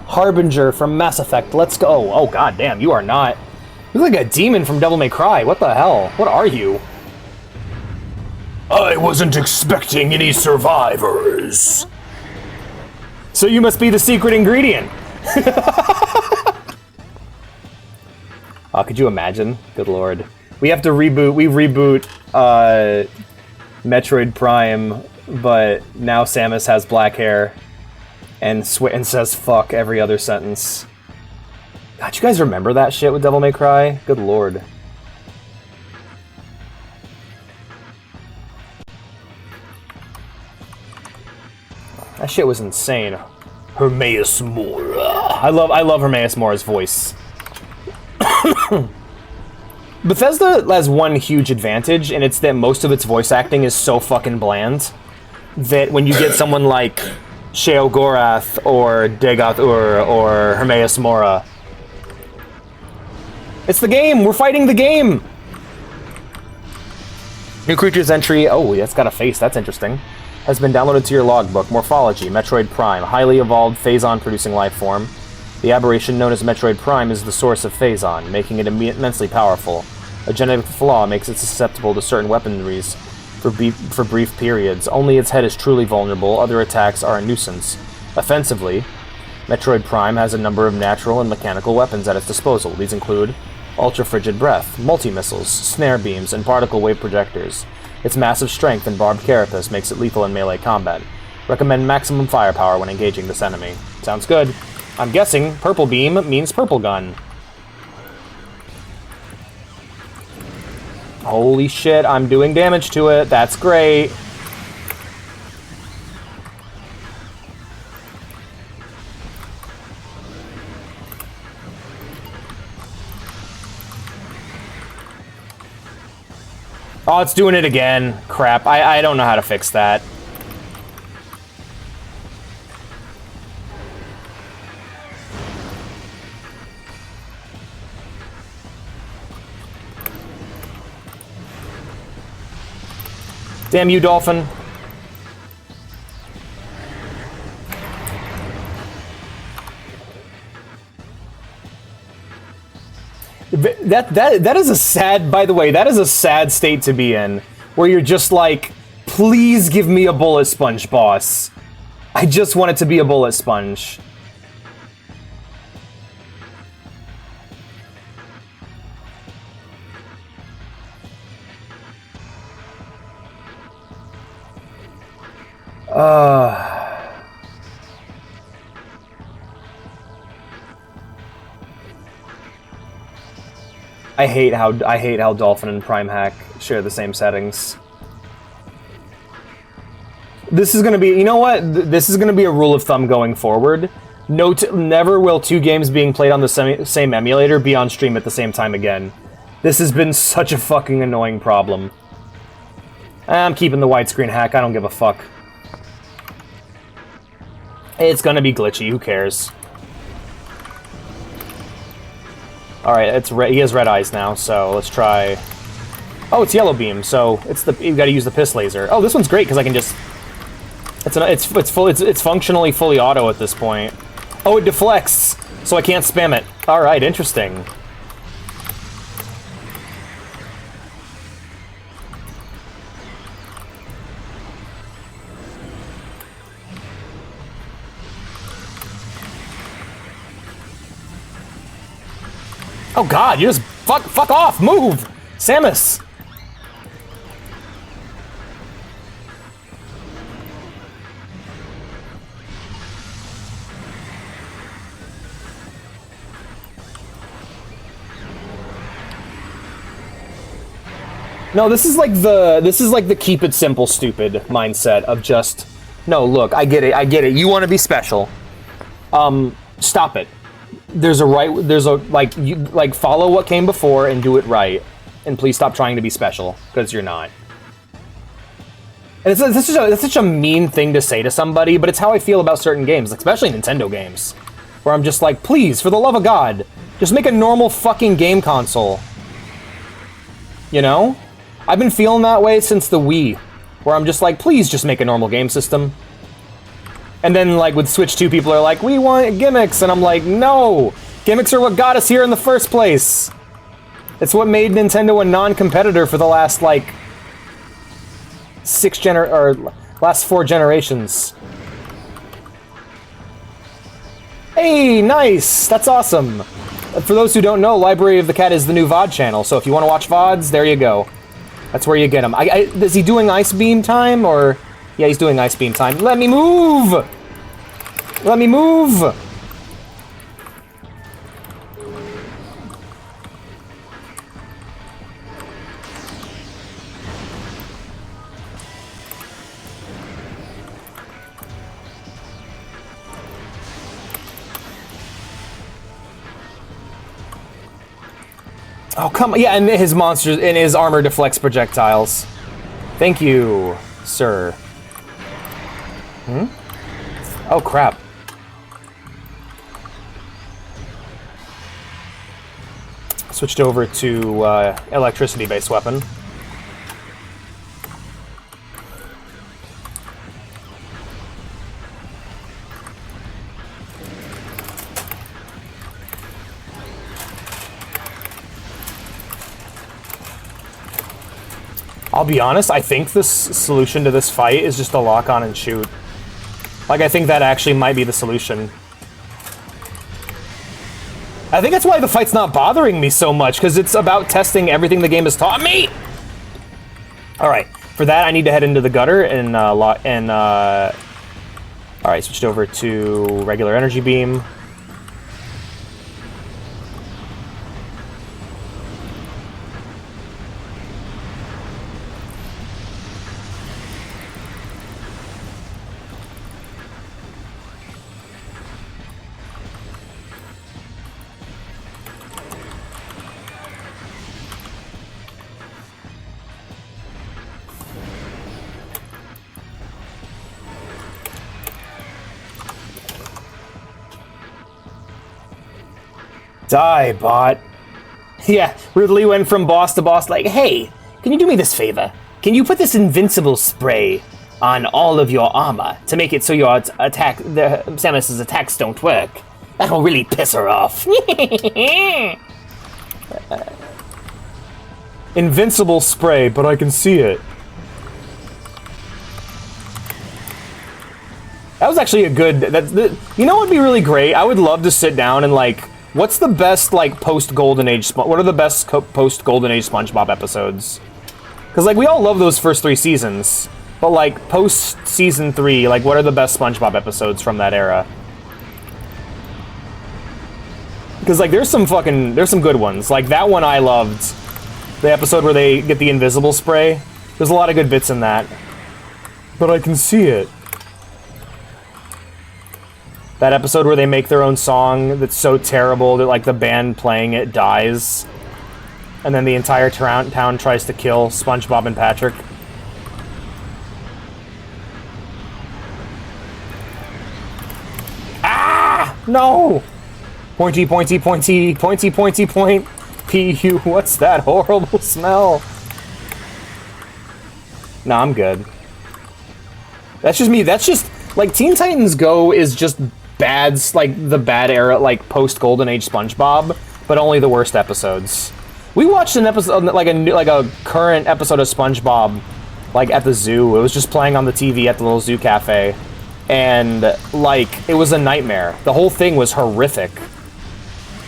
Harbinger from Mass Effect. Let's go. Oh, god damn, you are not... You look like a demon from Devil May Cry. What the hell? What are you? I wasn't expecting any survivors. So you must be the secret ingredient. Could you imagine? Good lord. We have to reboot. We reboot Metroid Prime, but now Samus has black hair and says fuck every other sentence. God, you guys remember that shit with Devil May Cry? Good lord. That shit was insane. Hermaeus Mora. I love Hermaeus Mora's voice. Bethesda has one huge advantage, and it's that most of its voice acting is so fucking bland that when you get someone like Sheogorath or Degath or Hermaeus Mora, it's the game! We're fighting the game! New creature's entry. Oh, that's got a face. That's interesting. Has been downloaded to your logbook. Morphology. Metroid Prime. Highly evolved Phazon-producing life form. The aberration known as Metroid Prime is the source of Phazon, making it immensely powerful. A genetic flaw makes it susceptible to certain weaponries for brief periods. Only its head is truly vulnerable. Other attacks are a nuisance. Offensively, Metroid Prime has a number of natural and mechanical weapons at its disposal. These include ultra-frigid breath, multi-missiles, snare beams, and particle wave projectors. Its massive strength and barbed carapace makes it lethal in melee combat. Recommend maximum firepower when engaging this enemy. Sounds good. I'm guessing purple beam means purple gun. Holy shit, I'm doing damage to it. That's great. Oh, it's doing it again. Crap, I don't know how to fix that. Damn you, Dolphin. That is a sad, by the way, that is a sad state to be in, where you're just like, please give me a bullet sponge, boss. I just want it to be a bullet sponge. I hate how Dolphin and Prime Hack share the same settings. This is gonna be, you know what? This is gonna be a rule of thumb going forward. Never will two games being played on the same emulator be on stream at the same time again. This has been such a fucking annoying problem. I'm keeping the widescreen hack. I don't give a fuck. It's gonna be glitchy. Who cares? All right, it's he has red eyes now, so let's try. Oh, it's yellow beam, so it's you got to use the piss laser. Oh, this one's great because I can just. It's functionally fully auto at this point. Oh, it deflects, so I can't spam it. All right, interesting. Oh god, you just fuck off, move! Samus! No, this is like the keep it simple stupid mindset of just, no, look, I get it, you want to be special. Stop it. Follow what came before and do it right. And please stop trying to be special, because you're not. And that's such a mean thing to say to somebody, but it's how I feel about certain games, especially Nintendo games. Where I'm just like, please, for the love of God, just make a normal fucking game console. You know? I've been feeling that way since the Wii. where I'm just like, please just make a normal game system. And then, like, with Switch 2, people are like, we want gimmicks, and I'm like, no! Gimmicks are what got us here in the first place! It's what made Nintendo a non-competitor for the last, like, last 4 generations. Hey, nice! That's awesome! For those who don't know, Library of the Cat is the new VOD channel, so if you want to watch VODs, there you go. That's where you get them. Is he doing Ice Beam time, or... Yeah, he's doing Ice Beam time. Let me move! Let me move! Oh, come on. Yeah, and his monsters, and his armor deflects projectiles. Thank you, sir. Hmm? Oh, crap. Switched over to electricity-based weapon. I'll be honest, I think the solution to this fight is just to lock on and shoot. Like, I think that actually might be the solution. I think that's why the fight's not bothering me so much, because it's about testing everything the game has taught me! Alright, for that I need to head into the gutter and, alright, switched over to regular energy beam. Die, bot. Yeah, Ridley went from boss to boss like, hey, can you do me this favor? Can you put this invincible spray on all of your armor to make it so your Samus's attacks don't work? That'll really piss her off. Invincible spray, but I can see it. That was actually a good... you know what would be really great? I would love to sit down and, like... What's the best, like, post-Golden Age... What are the best post-Golden Age SpongeBob episodes? Because, like, we all love those first 3 seasons. But, like, post-Season 3, like, what are the best SpongeBob episodes from that era? Because, like, there's some good ones. Like, that one I loved. The episode where they get the invisible spray. There's a lot of good bits in that. But I can see it. That episode where they make their own song that's so terrible that, like, the band playing it dies. And then the entire town tries to kill SpongeBob and Patrick. Ah! No! Pointy, pointy, pointy, pointy, pointy, point. P.U. What's that horrible smell? No, I'm good. That's just me. That's just... Like, Teen Titans Go is just... like the bad era, like post-Golden Age SpongeBob, but only the worst episodes. We watched an episode, like a current episode of SpongeBob, like at the zoo. It was just playing on the TV at the little zoo cafe, and like it was a nightmare. The whole thing was horrific.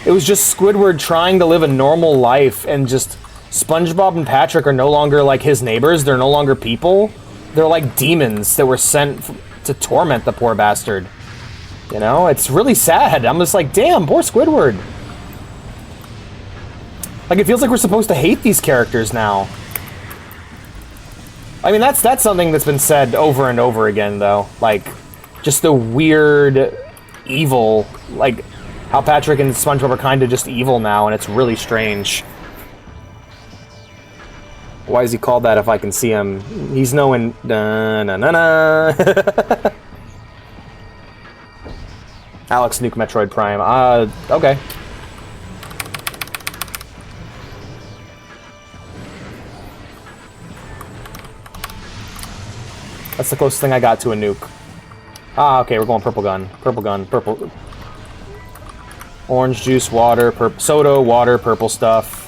It was just Squidward trying to live a normal life, and just SpongeBob and Patrick are no longer like his neighbors. They're no longer people. They're like demons that were sent to torment the poor bastard. You know, it's really sad. I'm just like, damn, poor Squidward. Like, it feels like we're supposed to hate these characters now. I mean, that's something that's been said over and over again, though. Like, just the weird evil, like, how Patrick and SpongeBob are kind of just evil now, and it's really strange. Why is he called that if I can see him? He's knowing... Da-na-na-na. Alex Nuke Metroid Prime. Okay. That's the closest thing I got to a nuke. Ah, okay, we're going purple gun. Purple gun, purple... Orange juice, water, soda, water, purple stuff.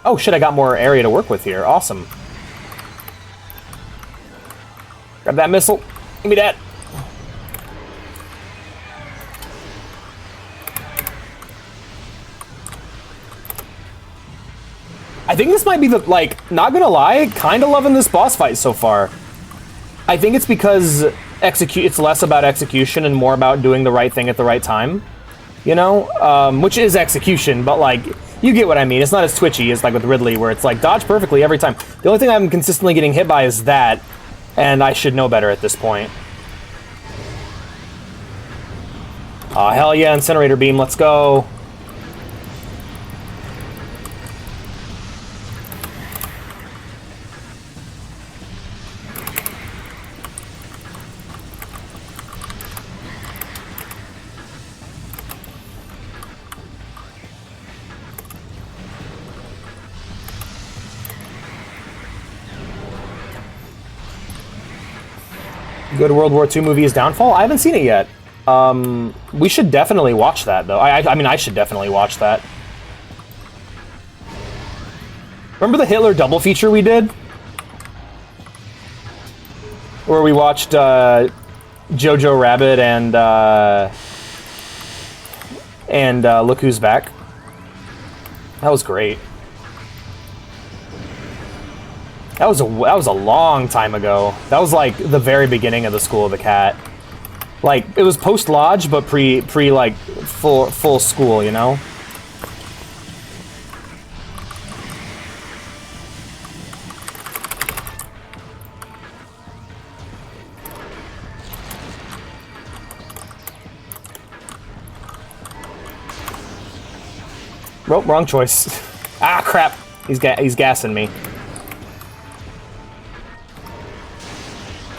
Oh shit, I got more area to work with here. Awesome. Grab that missile. Give me that. I think this might be the, like, not gonna lie, kind of loving this boss fight so far. I think it's because it's less about execution and more about doing the right thing at the right time. You know? Which is execution, but, like, you get what I mean. It's not as twitchy as, like, with Ridley, where it's, like, dodge perfectly every time. The only thing I'm consistently getting hit by is that, and I should know better at this point. Aw, hell yeah, Incinerator Beam, let's go. Good World War II movie is Downfall? I haven't seen it yet. We should definitely watch that, though. I mean, I should definitely watch that. Remember the Hitler double feature we did? Where we watched Jojo Rabbit and Look Who's Back? That was great. That was a long time ago. That was like the very beginning of the School of the Cat. Like it was post Lodge, but pre like full school, you know. Oh, wrong choice. Ah, crap. He's gassing me.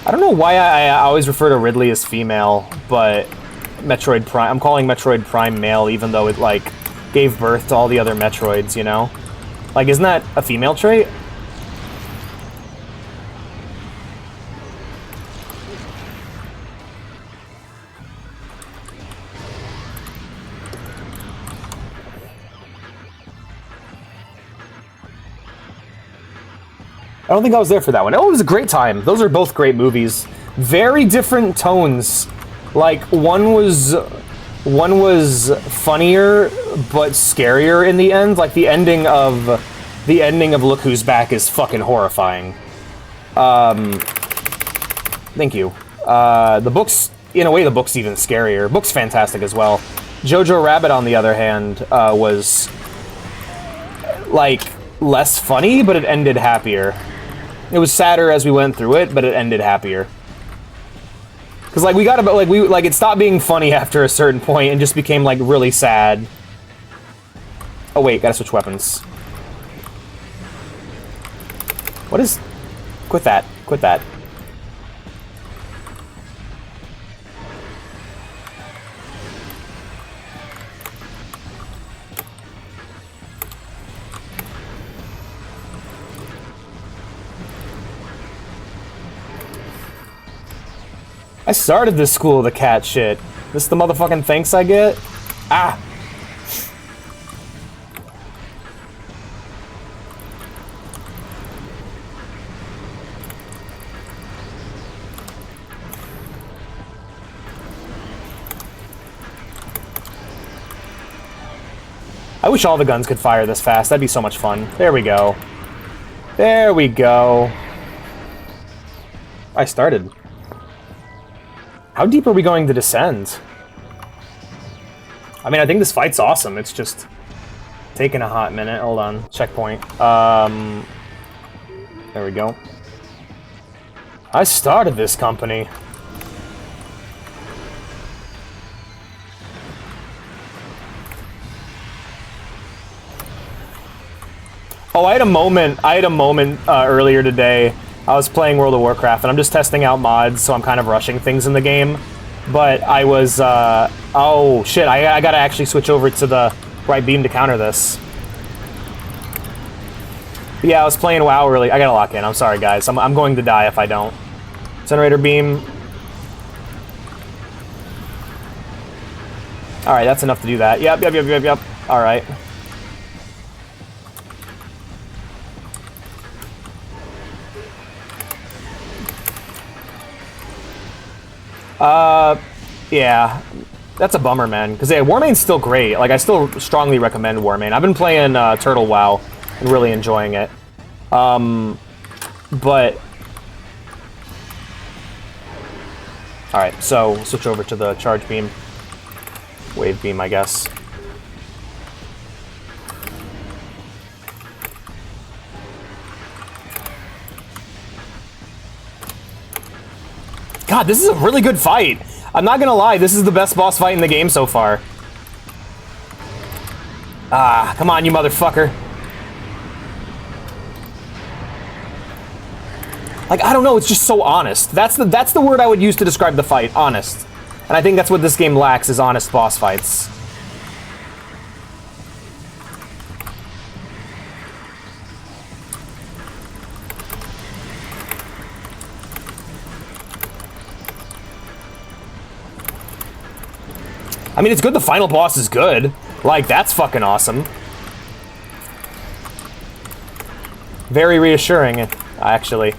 I don't know why I always refer to Ridley as female, but Metroid Prime... I'm calling Metroid Prime male, even though it, like, gave birth to all the other Metroids, you know? Like, isn't that a female trait? I don't think I was there for that one. Oh, it was a great time. Those are both great movies. Very different tones. Like, one was funnier, but scarier in the end. Like, the ending of Look Who's Back is fucking horrifying. Thank you. The book's, in a way, the book's even scarier. Book's fantastic as well. Jojo Rabbit, on the other hand, was, like, less funny, but it ended happier. It was sadder as we went through it, but it ended happier. Cause like it stopped being funny after a certain point and just became like really sad. Oh wait, gotta switch weapons. What is? Quit that. Quit that. I started this School of the Cat shit. This is the motherfucking thanks I get? Ah! I wish all the guns could fire this fast. That'd be so much fun. There we go. There we go. I started. How deep are we going to descend? I mean, I think this fight's awesome. It's just taking a hot minute. Hold on. Checkpoint. There we go. I started this company. Oh, I had a moment earlier today. I was playing World of Warcraft, and I'm just testing out mods, so I'm kind of rushing things in the game. But I was, oh shit, I gotta actually switch over to the right beam to counter this. But yeah, I was playing WoW really. I gotta lock in. I'm sorry, guys. I'm going to die if I don't. Generator beam. Alright, that's enough to do that. Yep. Alright. Yeah. That's a bummer, man. Because, yeah, Warmane's still great. Like, I still strongly recommend Warmane. I've been playing Turtle WoW and really enjoying it. But... Alright, so switch over to the charge beam. Wave beam, I guess. God, this is a really good fight. I'm not gonna lie, this is the best boss fight in the game so far. Ah, come on, you motherfucker. Like, I don't know, it's just so honest. That's the word I would use to describe the fight, honest. And I think that's what this game lacks, is honest boss fights. I mean, it's good the final boss is good. Like, that's fucking awesome. Very reassuring, actually.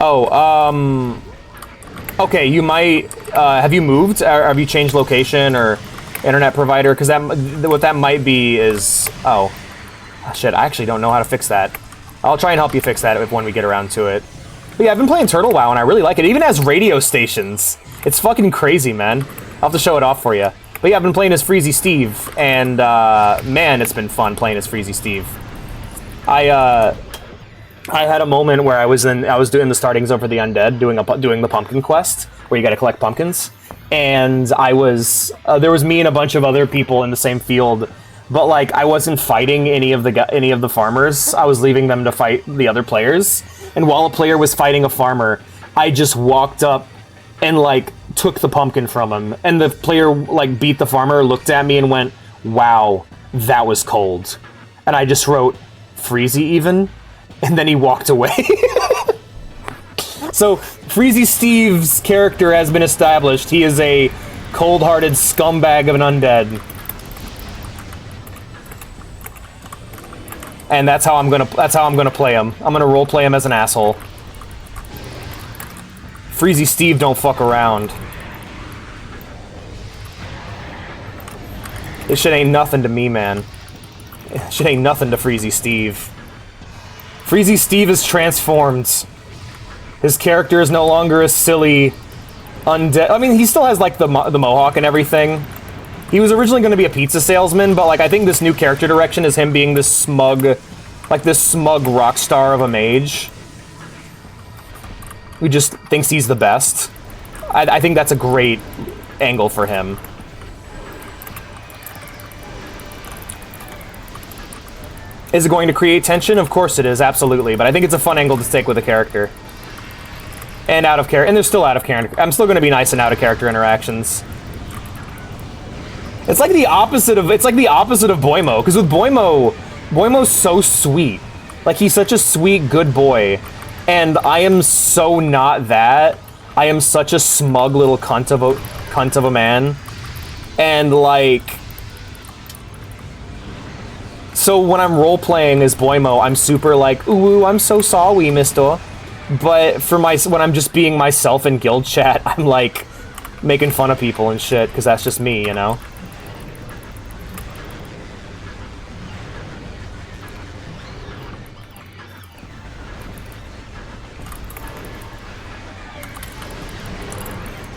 Oh, okay, you might, have you moved? Or have you changed location or internet provider? Because that, what that might be is, oh, shit, I actually don't know how to fix that. I'll try and help you fix that when we get around to it. But yeah, I've been playing Turtle WoW and I really like it. It even has radio stations. It's fucking crazy, man. I'll have to show it off for you. But yeah, I've been playing as Freezy Steve, and man, it's been fun playing as Freezy Steve. I had a moment where I was doing the starting zone for the undead, doing the pumpkin quest where you got to collect pumpkins, and there was me and a bunch of other people in the same field, but like I wasn't fighting any of the farmers. I was leaving them to fight the other players, and while a player was fighting a farmer, I just walked up and like took the pumpkin from him, and the player like beat the farmer, looked at me and went, "Wow, that was cold," and I just wrote, "Freezy even." And then he walked away. So, Freezy Steve's character has been established. He is a cold-hearted scumbag of an undead. And that's how I'm gonna play him. I'm gonna roleplay him as an asshole. Freezy Steve don't fuck around. This shit ain't nothing to me, man. This shit ain't nothing to Freezy Steve. Freezy Steve is transformed. His character is no longer a silly undead. I mean, he still has like the mohawk and everything. He was originally going to be a pizza salesman, but like I think this new character direction is him being this smug rock star of a mage who just thinks he's the best. I think that's a great angle for him. Is it going to create tension? Of course it is, absolutely. But I think it's a fun angle to take with a character. And out of character, and they're still out of character. I'm still going to be nice in out of character interactions. It's like the opposite of Boimo, because with Boimo's so sweet. Like he's such a sweet, good boy, and I am so not that. I am such a smug little cunt of a man, and like. So when I'm role-playing as Boimo, I'm super like, ooh, I'm so sorry, mister. But when I'm just being myself in guild chat, I'm like making fun of people and shit, because that's just me, you know?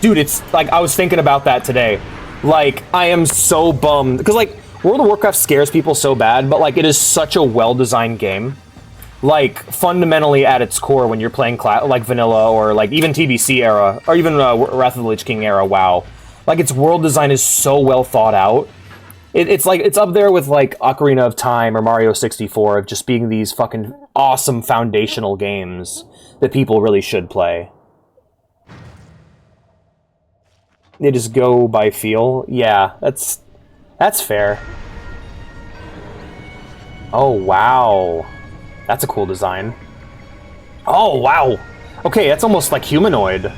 Dude, it's like, I was thinking about that today. Like, I am so bummed, because like, World of Warcraft scares people so bad, but like it is such a well-designed game. Like fundamentally at its core, when you're playing like vanilla or like even TBC era or even Wrath of the Lich King era, WoW, like its world design is so well thought out. It's like it's up there with like Ocarina of Time or Mario 64 of just being these fucking awesome foundational games that people really should play. They just go by feel. Yeah, that's fair. Oh, wow. That's a cool design. Oh, wow. Okay, that's almost like humanoid.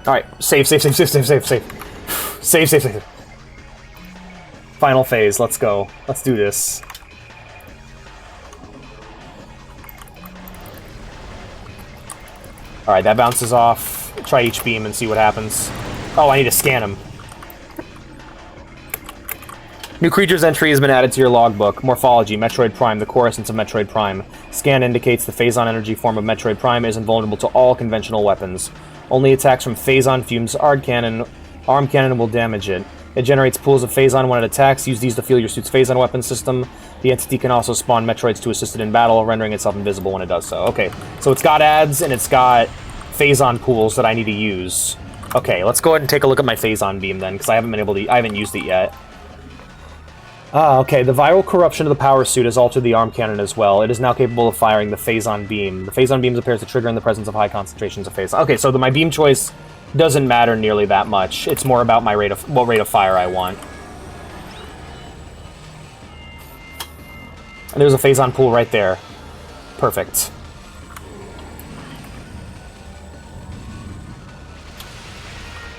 Alright, save. Save. Final phase, let's go. Let's do this. Alright, that bounces off. Try each beam and see what happens. Oh, I need to scan him. New creature's entry has been added to your logbook. Morphology, Metroid Prime, the core essence of Metroid Prime. Scan indicates the Phazon energy form of Metroid Prime is invulnerable to all conventional weapons. Only attacks from Phazon Fume's arm cannon will damage it. It generates pools of Phazon when it attacks. Use these to fuel your suit's Phazon weapon system. The entity can also spawn Metroids to assist it in battle, rendering itself invisible when it does so. Okay, so it's got ads and it's got Phazon pools that I need to use. Okay, let's go ahead and take a look at my Phazon beam then, because I haven't used it yet. Okay, the viral corruption of the power suit has altered the arm cannon as well. It is now capable of firing the Phazon beam. The Phazon beam appears to trigger in the presence of high concentrations of Phazon. Okay, so my beam choice doesn't matter nearly that much. It's more about what rate of fire I want. And there's a Phazon pool right there. Perfect.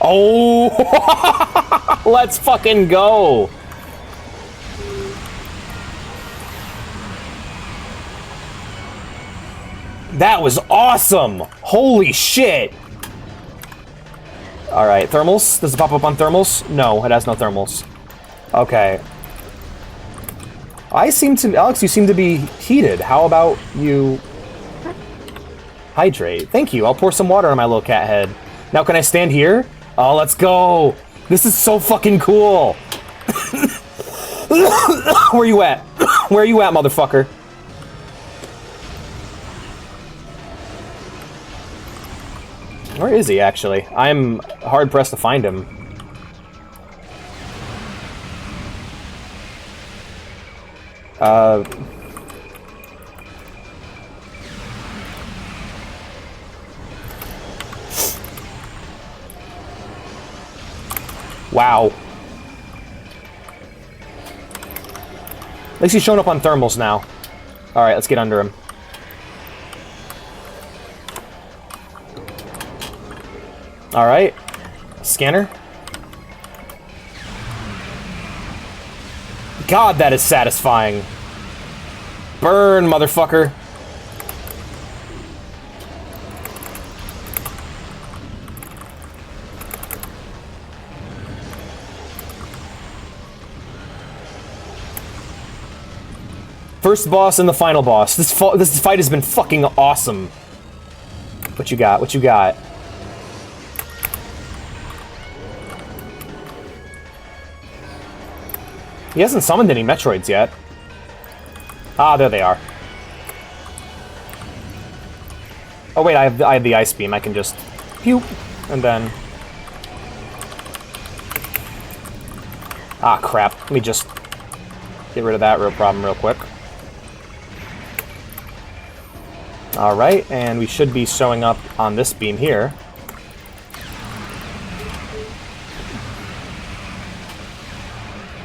Oh! Let's fucking go! That was awesome! Holy shit! Alright, thermals? Does it pop up on thermals? No, it has no thermals. Okay. Alex, you seem to be heated. How about you hydrate? Thank you, I'll pour some water on my little cat head. Now can I stand here? Oh, let's go! This is so fucking cool! Where you at? Where you at, motherfucker? Where is he, actually? I'm hard-pressed to find him. Wow. At least he's showing up on thermals now. Alright, let's get under him. Alright. Scanner. God, that is satisfying. Burn, motherfucker. First boss and the final boss. This fight has been fucking awesome. What you got? What you got? He hasn't summoned any Metroids yet. Ah, there they are. Oh wait, I have the ice beam. I can just pew, and then. Ah, crap. Let me just get rid of that real problem real quick. All right, and we should be showing up on this beam here.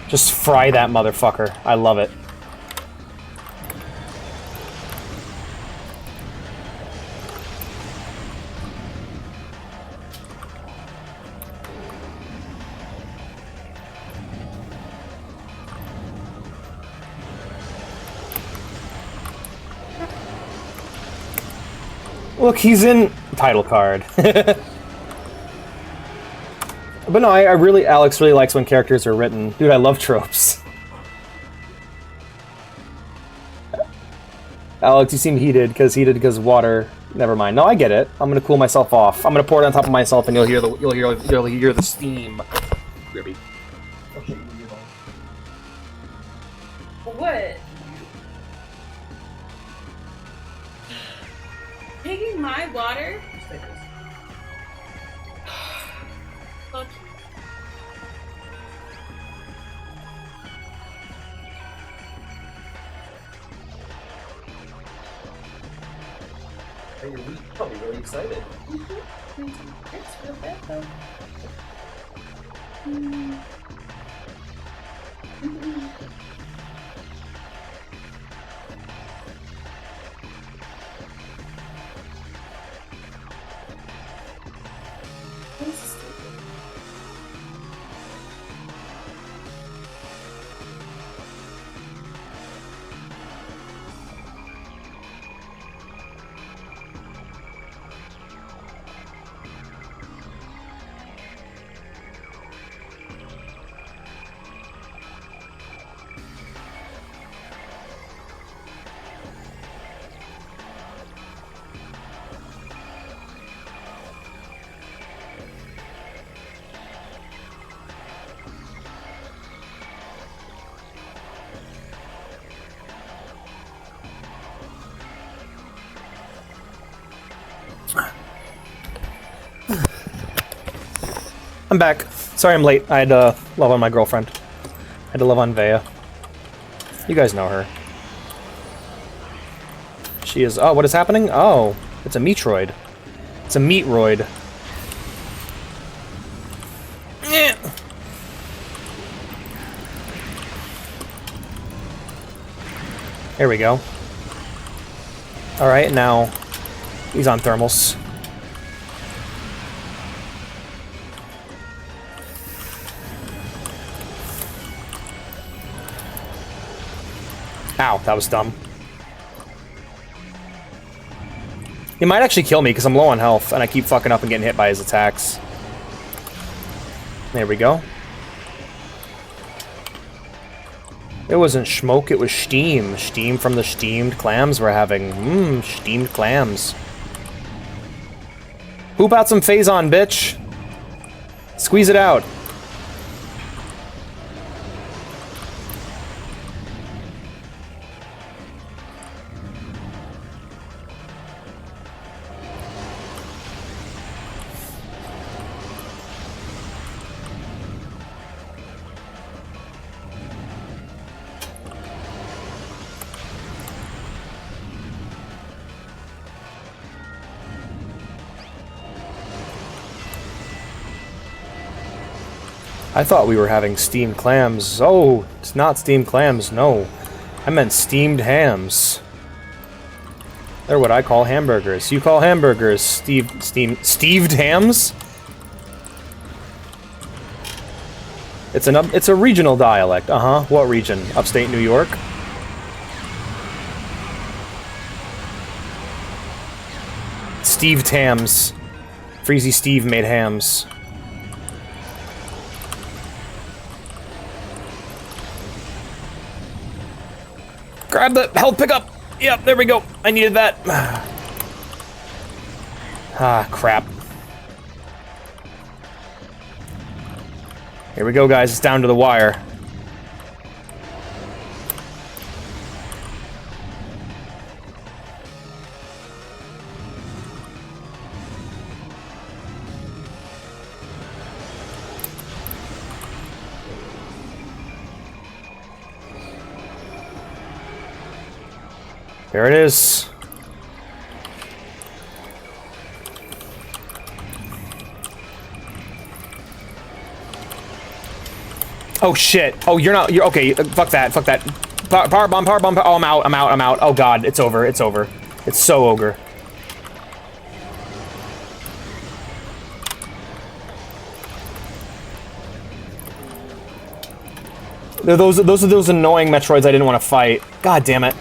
Just fry that motherfucker. I love it. Look, he's in title card. But no, Alex really likes when characters are written. Dude, I love tropes. Alex, you seem heated because water. Never mind. No, I get it. I'm gonna cool myself off. I'm gonna pour it on top of myself, and you'll hear the steam. Gribby. What? Taking my water? Fuck you. Are you probably really excited? It's real bad though. This is stupid. I'm back. Sorry I'm late. I had to love on my girlfriend. I had to love on Vea. You guys know her. She is... Oh, what is happening? Oh, it's a Metroid. It's a Metroid. There we go. Alright, now he's on thermals. Ow, that was dumb. He might actually kill me because I'm low on health and I keep fucking up and getting hit by his attacks. There we go. It wasn't smoke, it was steam. Steam from the steamed clams we're having. Mmm, steamed clams. Poop out some Phazon, bitch. Squeeze it out. I thought we were having steamed clams. Oh, it's not steamed clams, no. I meant steamed hams. They're what I call hamburgers. You call hamburgers steved hams? It's a regional dialect. Uh-huh. What region? Upstate New York? Steved hams. Freezy Steve made hams. Grab the health pickup! Yep, there we go. I needed that. Ah, crap. Here we go, guys. It's down to the wire. There it is. Oh shit. Oh, you're okay. Fuck that. Fuck that. Power bomb. Oh, I'm out. Oh god, it's over. It's so ogre. Those are those annoying Metroids I didn't want to fight. God damn it.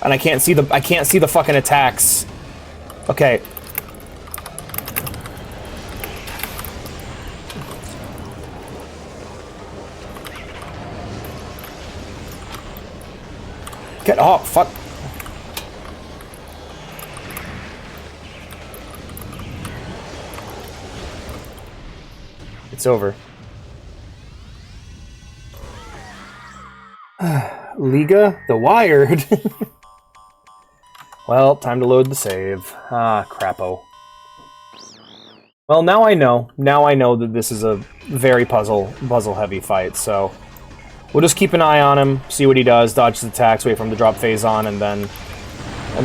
And I can't see the fucking attacks. Okay. Get off, fuck. It's over. Liga the Wired. Well, time to load the save. Ah, crapo. Well, now I know. Now I know that this is a very puzzle-heavy fight, so... We'll just keep an eye on him, see what he does, dodge his attacks, wait for him to drop Phazon, and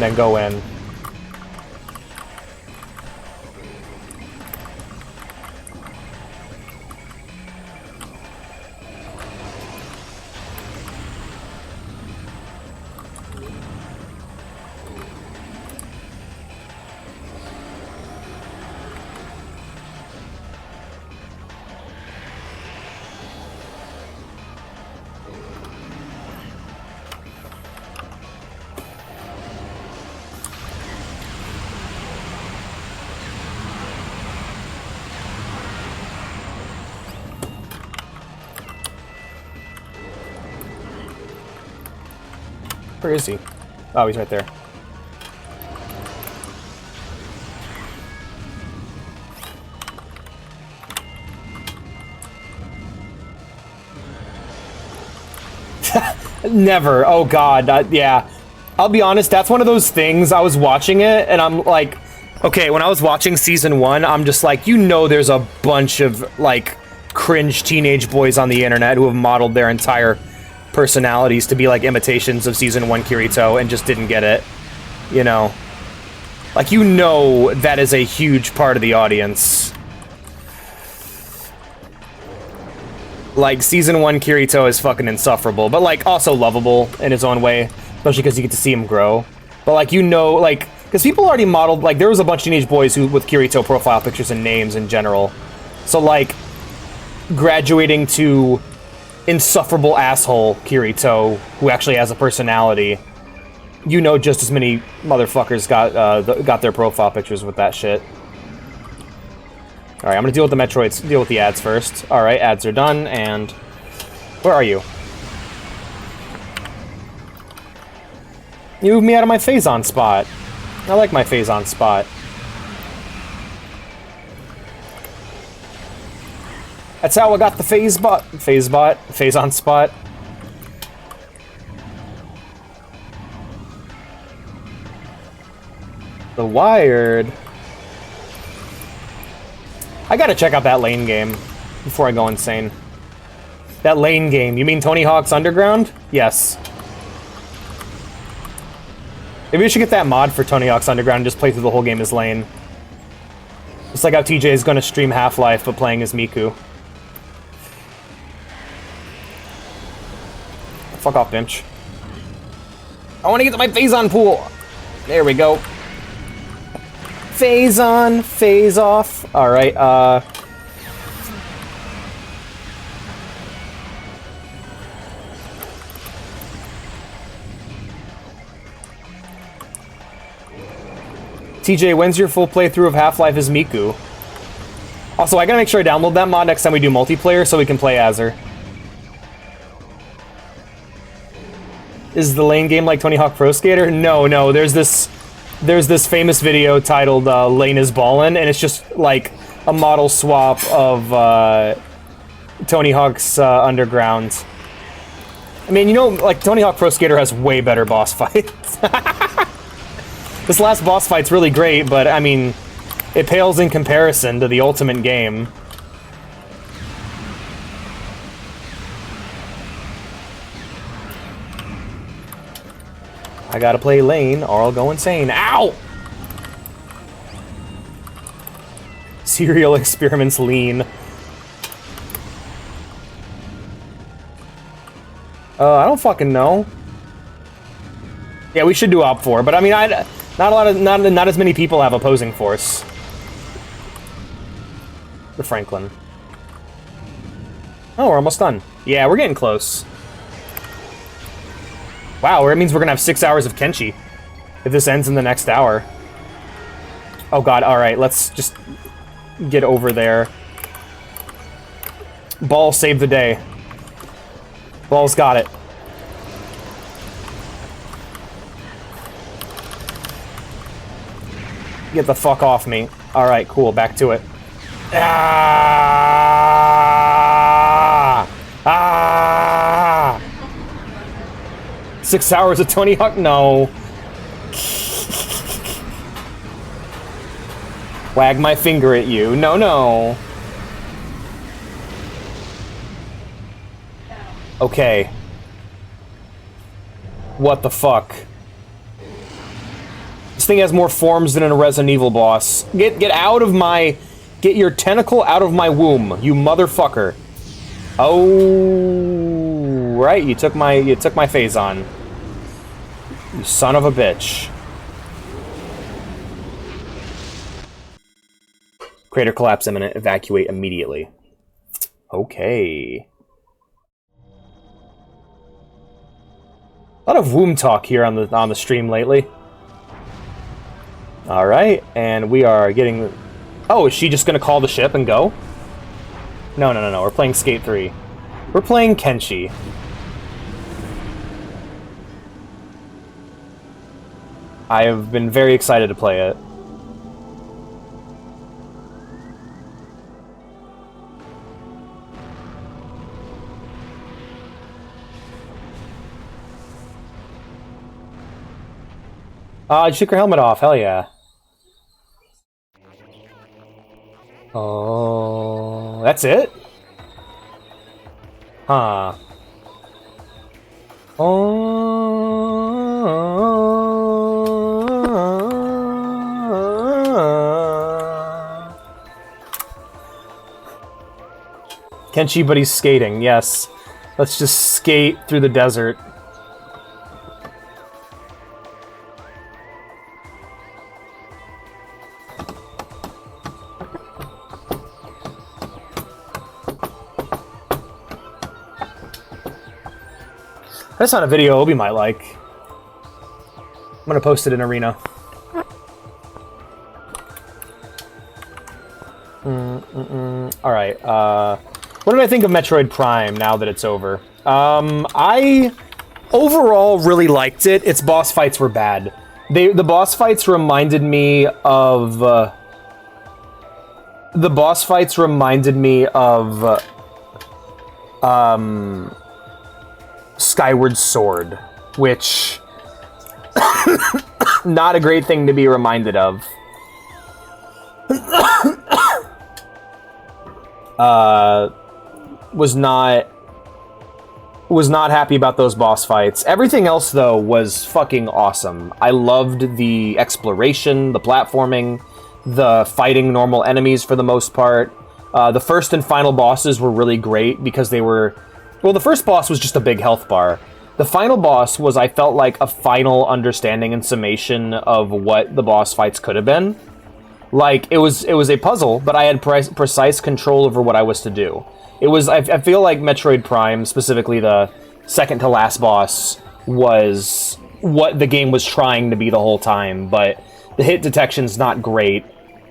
then go in. Where is he? Oh, he's right there. Never. Oh god. Yeah. I'll be honest, that's one of those things, I was watching it, and I'm like... Okay, when I was watching Season 1, I'm just like, you know there's a bunch of, like, cringe teenage boys on the internet who have modeled their entire personalities to be, like, imitations of Season 1 Kirito and just didn't get it. You know? Like, you know that is a huge part of the audience. Like, Season 1 Kirito is fucking insufferable, but, like, also lovable in his own way. Especially because you get to see him grow. But, like, you know, like... Because people already modeled... Like, there was a bunch of teenage boys who with Kirito profile pictures and names in general. So, like... Graduating to... insufferable asshole Kirito, who actually has a personality. You know just as many motherfuckers got their profile pictures with that shit. Alright, I'm gonna deal with the Metroids, deal with the ads first. Alright, ads are done, and... Where are you? You moved me out of my Phazon spot. I like my Phazon spot. That's how I got the Phazon spot. The Wired. I gotta check out that lane game before I go insane. That lane game, you mean Tony Hawk's Underground? Yes. Maybe we should get that mod for Tony Hawk's Underground and just play through the whole game as Lane. Just like how TJ is gonna stream Half-Life, but playing as Miku. Fuck off, Bimch. I wanna get to my Phazon pool! There we go. Phazon, phase off. Alright, TJ, when's your full playthrough of Half-Life as Miku? Also, I gotta make sure I download that mod next time we do multiplayer so we can play as her. Is the lane game like Tony Hawk Pro Skater? No, there's this famous video titled Lane is Ballin', and it's just like a model swap of Tony Hawk's Underground. I mean, you know, like, Tony Hawk Pro Skater has way better boss fights. This last boss fight's really great, but, I mean, it pales in comparison to the ultimate game. I gotta play Lane, or I'll go insane. Ow! Serial Experiments Lean. I don't fucking know. Yeah, we should do Op 4, but I mean, not as many people have opposing force. The Franklin. Oh, we're almost done. Yeah, we're getting close. Wow, it means we're gonna have 6 hours of Kenshi if this ends in the next hour. Oh god, alright, let's just get over there. Ball saved the day. Ball's got it. Get the fuck off me. Alright, cool, back to it. Ah! Ah! 6 hours of Tony Hawk? No. Wag my finger at you. No, no. Okay. What the fuck? This thing has more forms than a Resident Evil boss. Get out of my... Get your tentacle out of my womb, you motherfucker. Oh, right, you took my Phazon. You son of a bitch. Crater collapse imminent. Evacuate immediately. Okay. A lot of womb talk here on the stream lately. All right, and we are getting. Oh, is she just gonna call the ship and go? No. We're playing Skate 3. We're playing Kenshi. I have been very excited to play it. You took your helmet off, hell yeah. Oh, that's it? Huh. Kenshi, but he's skating, yes. Let's just skate through the desert. That's not a video Obi might like. I'm gonna post it in Arena. Alright, what did I think of Metroid Prime now that it's over? I overall really liked it. Its boss fights were bad. The boss fights reminded me of... the boss fights reminded me of... Skyward Sword, which... not a great thing to be reminded of. Was not happy about those boss fights. Everything else, though, was fucking awesome. I loved the exploration, the platforming, the fighting normal enemies for the most part. The first and final bosses were really great because they were... Well, the first boss was just a big health bar. The final boss was, I felt like, a final understanding and summation of what the boss fights could have been. Like, it was a puzzle, but I had precise control over what I was to do. It was, I feel like Metroid Prime, specifically the second to last boss, was what the game was trying to be the whole time, but the hit detection's not great,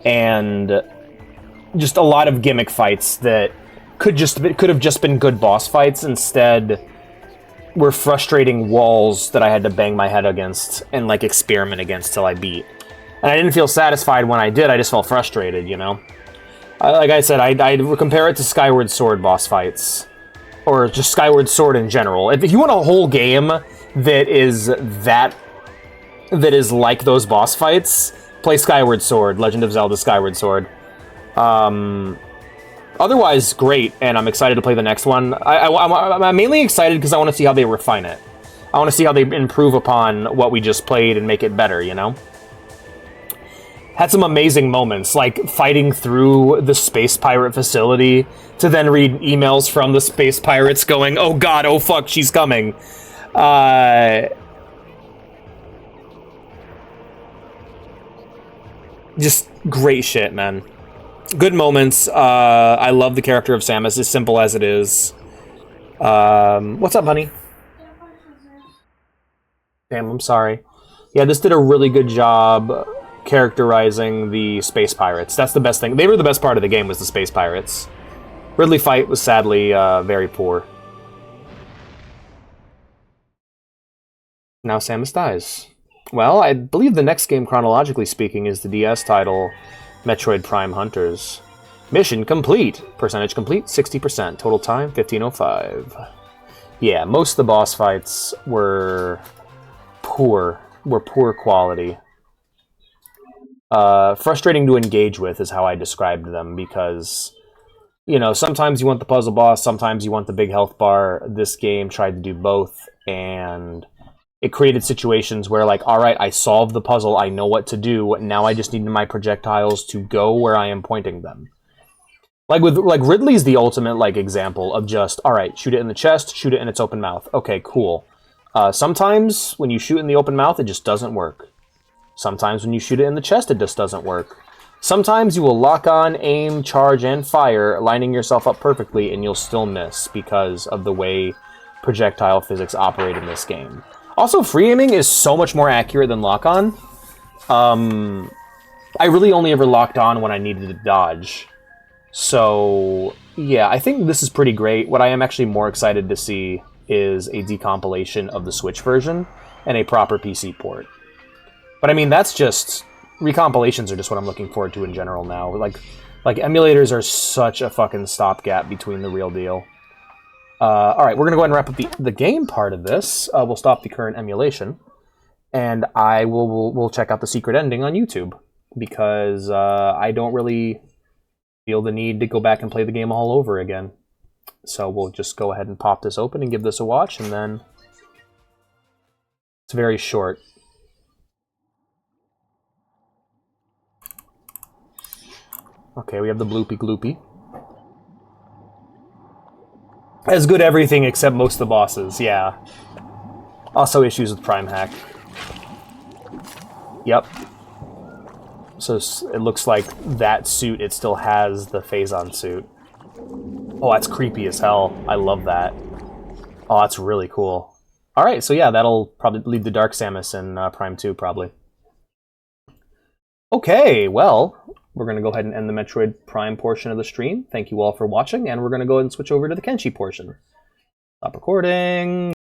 and just a lot of gimmick fights that could have just been good boss fights, instead were frustrating walls that I had to bang my head against and, like, experiment against till I beat. And I didn't feel satisfied when I did, I just felt frustrated, you know? Like I said, I'd compare it to Skyward Sword boss fights. Or just Skyward Sword in general. If you want a whole game that is like those boss fights, play Skyward Sword, Legend of Zelda Skyward Sword. Otherwise, great, and I'm excited to play the next one. I'm mainly excited because I want to see how they refine it. I want to see how they improve upon what we just played and make it better, you know? Had some amazing moments, like fighting through the space pirate facility to then read emails from the space pirates going, oh god, oh fuck, she's coming. Just great shit, man. Good moments. I love the character of Samus, as simple as it is. What's up, honey? Damn, I'm sorry. Yeah, this did a really good job characterizing the space pirates. That's the best thing. They were the best part of the game, was the space pirates. Ridley fight was sadly very poor. Now Samus dies. Well, I believe the next game, chronologically speaking, is the DS title, Metroid Prime Hunters. Mission complete. Percentage complete, 60%. Total time, 1505. Yeah, most of the boss fights were poor quality. Frustrating to engage with is how I described them, because, you know, sometimes you want the puzzle boss, sometimes you want the big health bar. This game tried to do both, and it created situations where, like, alright, I solved the puzzle, I know what to do, now I just need my projectiles to go where I am pointing them. Like, Ridley's the ultimate, like, example of just, alright, shoot it in the chest, shoot it in its open mouth. Okay, cool. Sometimes, when you shoot in the open mouth, it just doesn't work. Sometimes when you shoot it in the chest, it just doesn't work. Sometimes you will lock on, aim, charge, and fire, lining yourself up perfectly, and you'll still miss because of the way projectile physics operate in this game. Also, free aiming is so much more accurate than lock-on. I really only ever locked on when I needed to dodge. So, yeah, I think this is pretty great. What I am actually more excited to see is a decompilation of the Switch version and a proper PC port. But I mean, that's just... Recompilations are just what I'm looking forward to in general now. Like emulators are such a fucking stopgap between the real deal. Alright, we're going to go ahead and wrap up the game part of this. We'll stop the current emulation. And we'll check out the secret ending on YouTube. Because I don't really feel the need to go back and play the game all over again. So we'll just go ahead and pop this open and give this a watch, and then... It's very short. Okay, we have the bloopy gloopy. As good everything except most of the bosses, yeah. Also issues with Prime Hack. Yep. So it looks like that suit, it still has the Phazon suit. Oh, that's creepy as hell. I love that. Oh, that's really cool. Alright, so yeah, that'll probably lead to Dark Samus in Prime 2, probably. Okay, well, we're going to go ahead and end the Metroid Prime portion of the stream. Thank you all for watching, and we're going to go ahead and switch over to the Kenshi portion. Stop recording.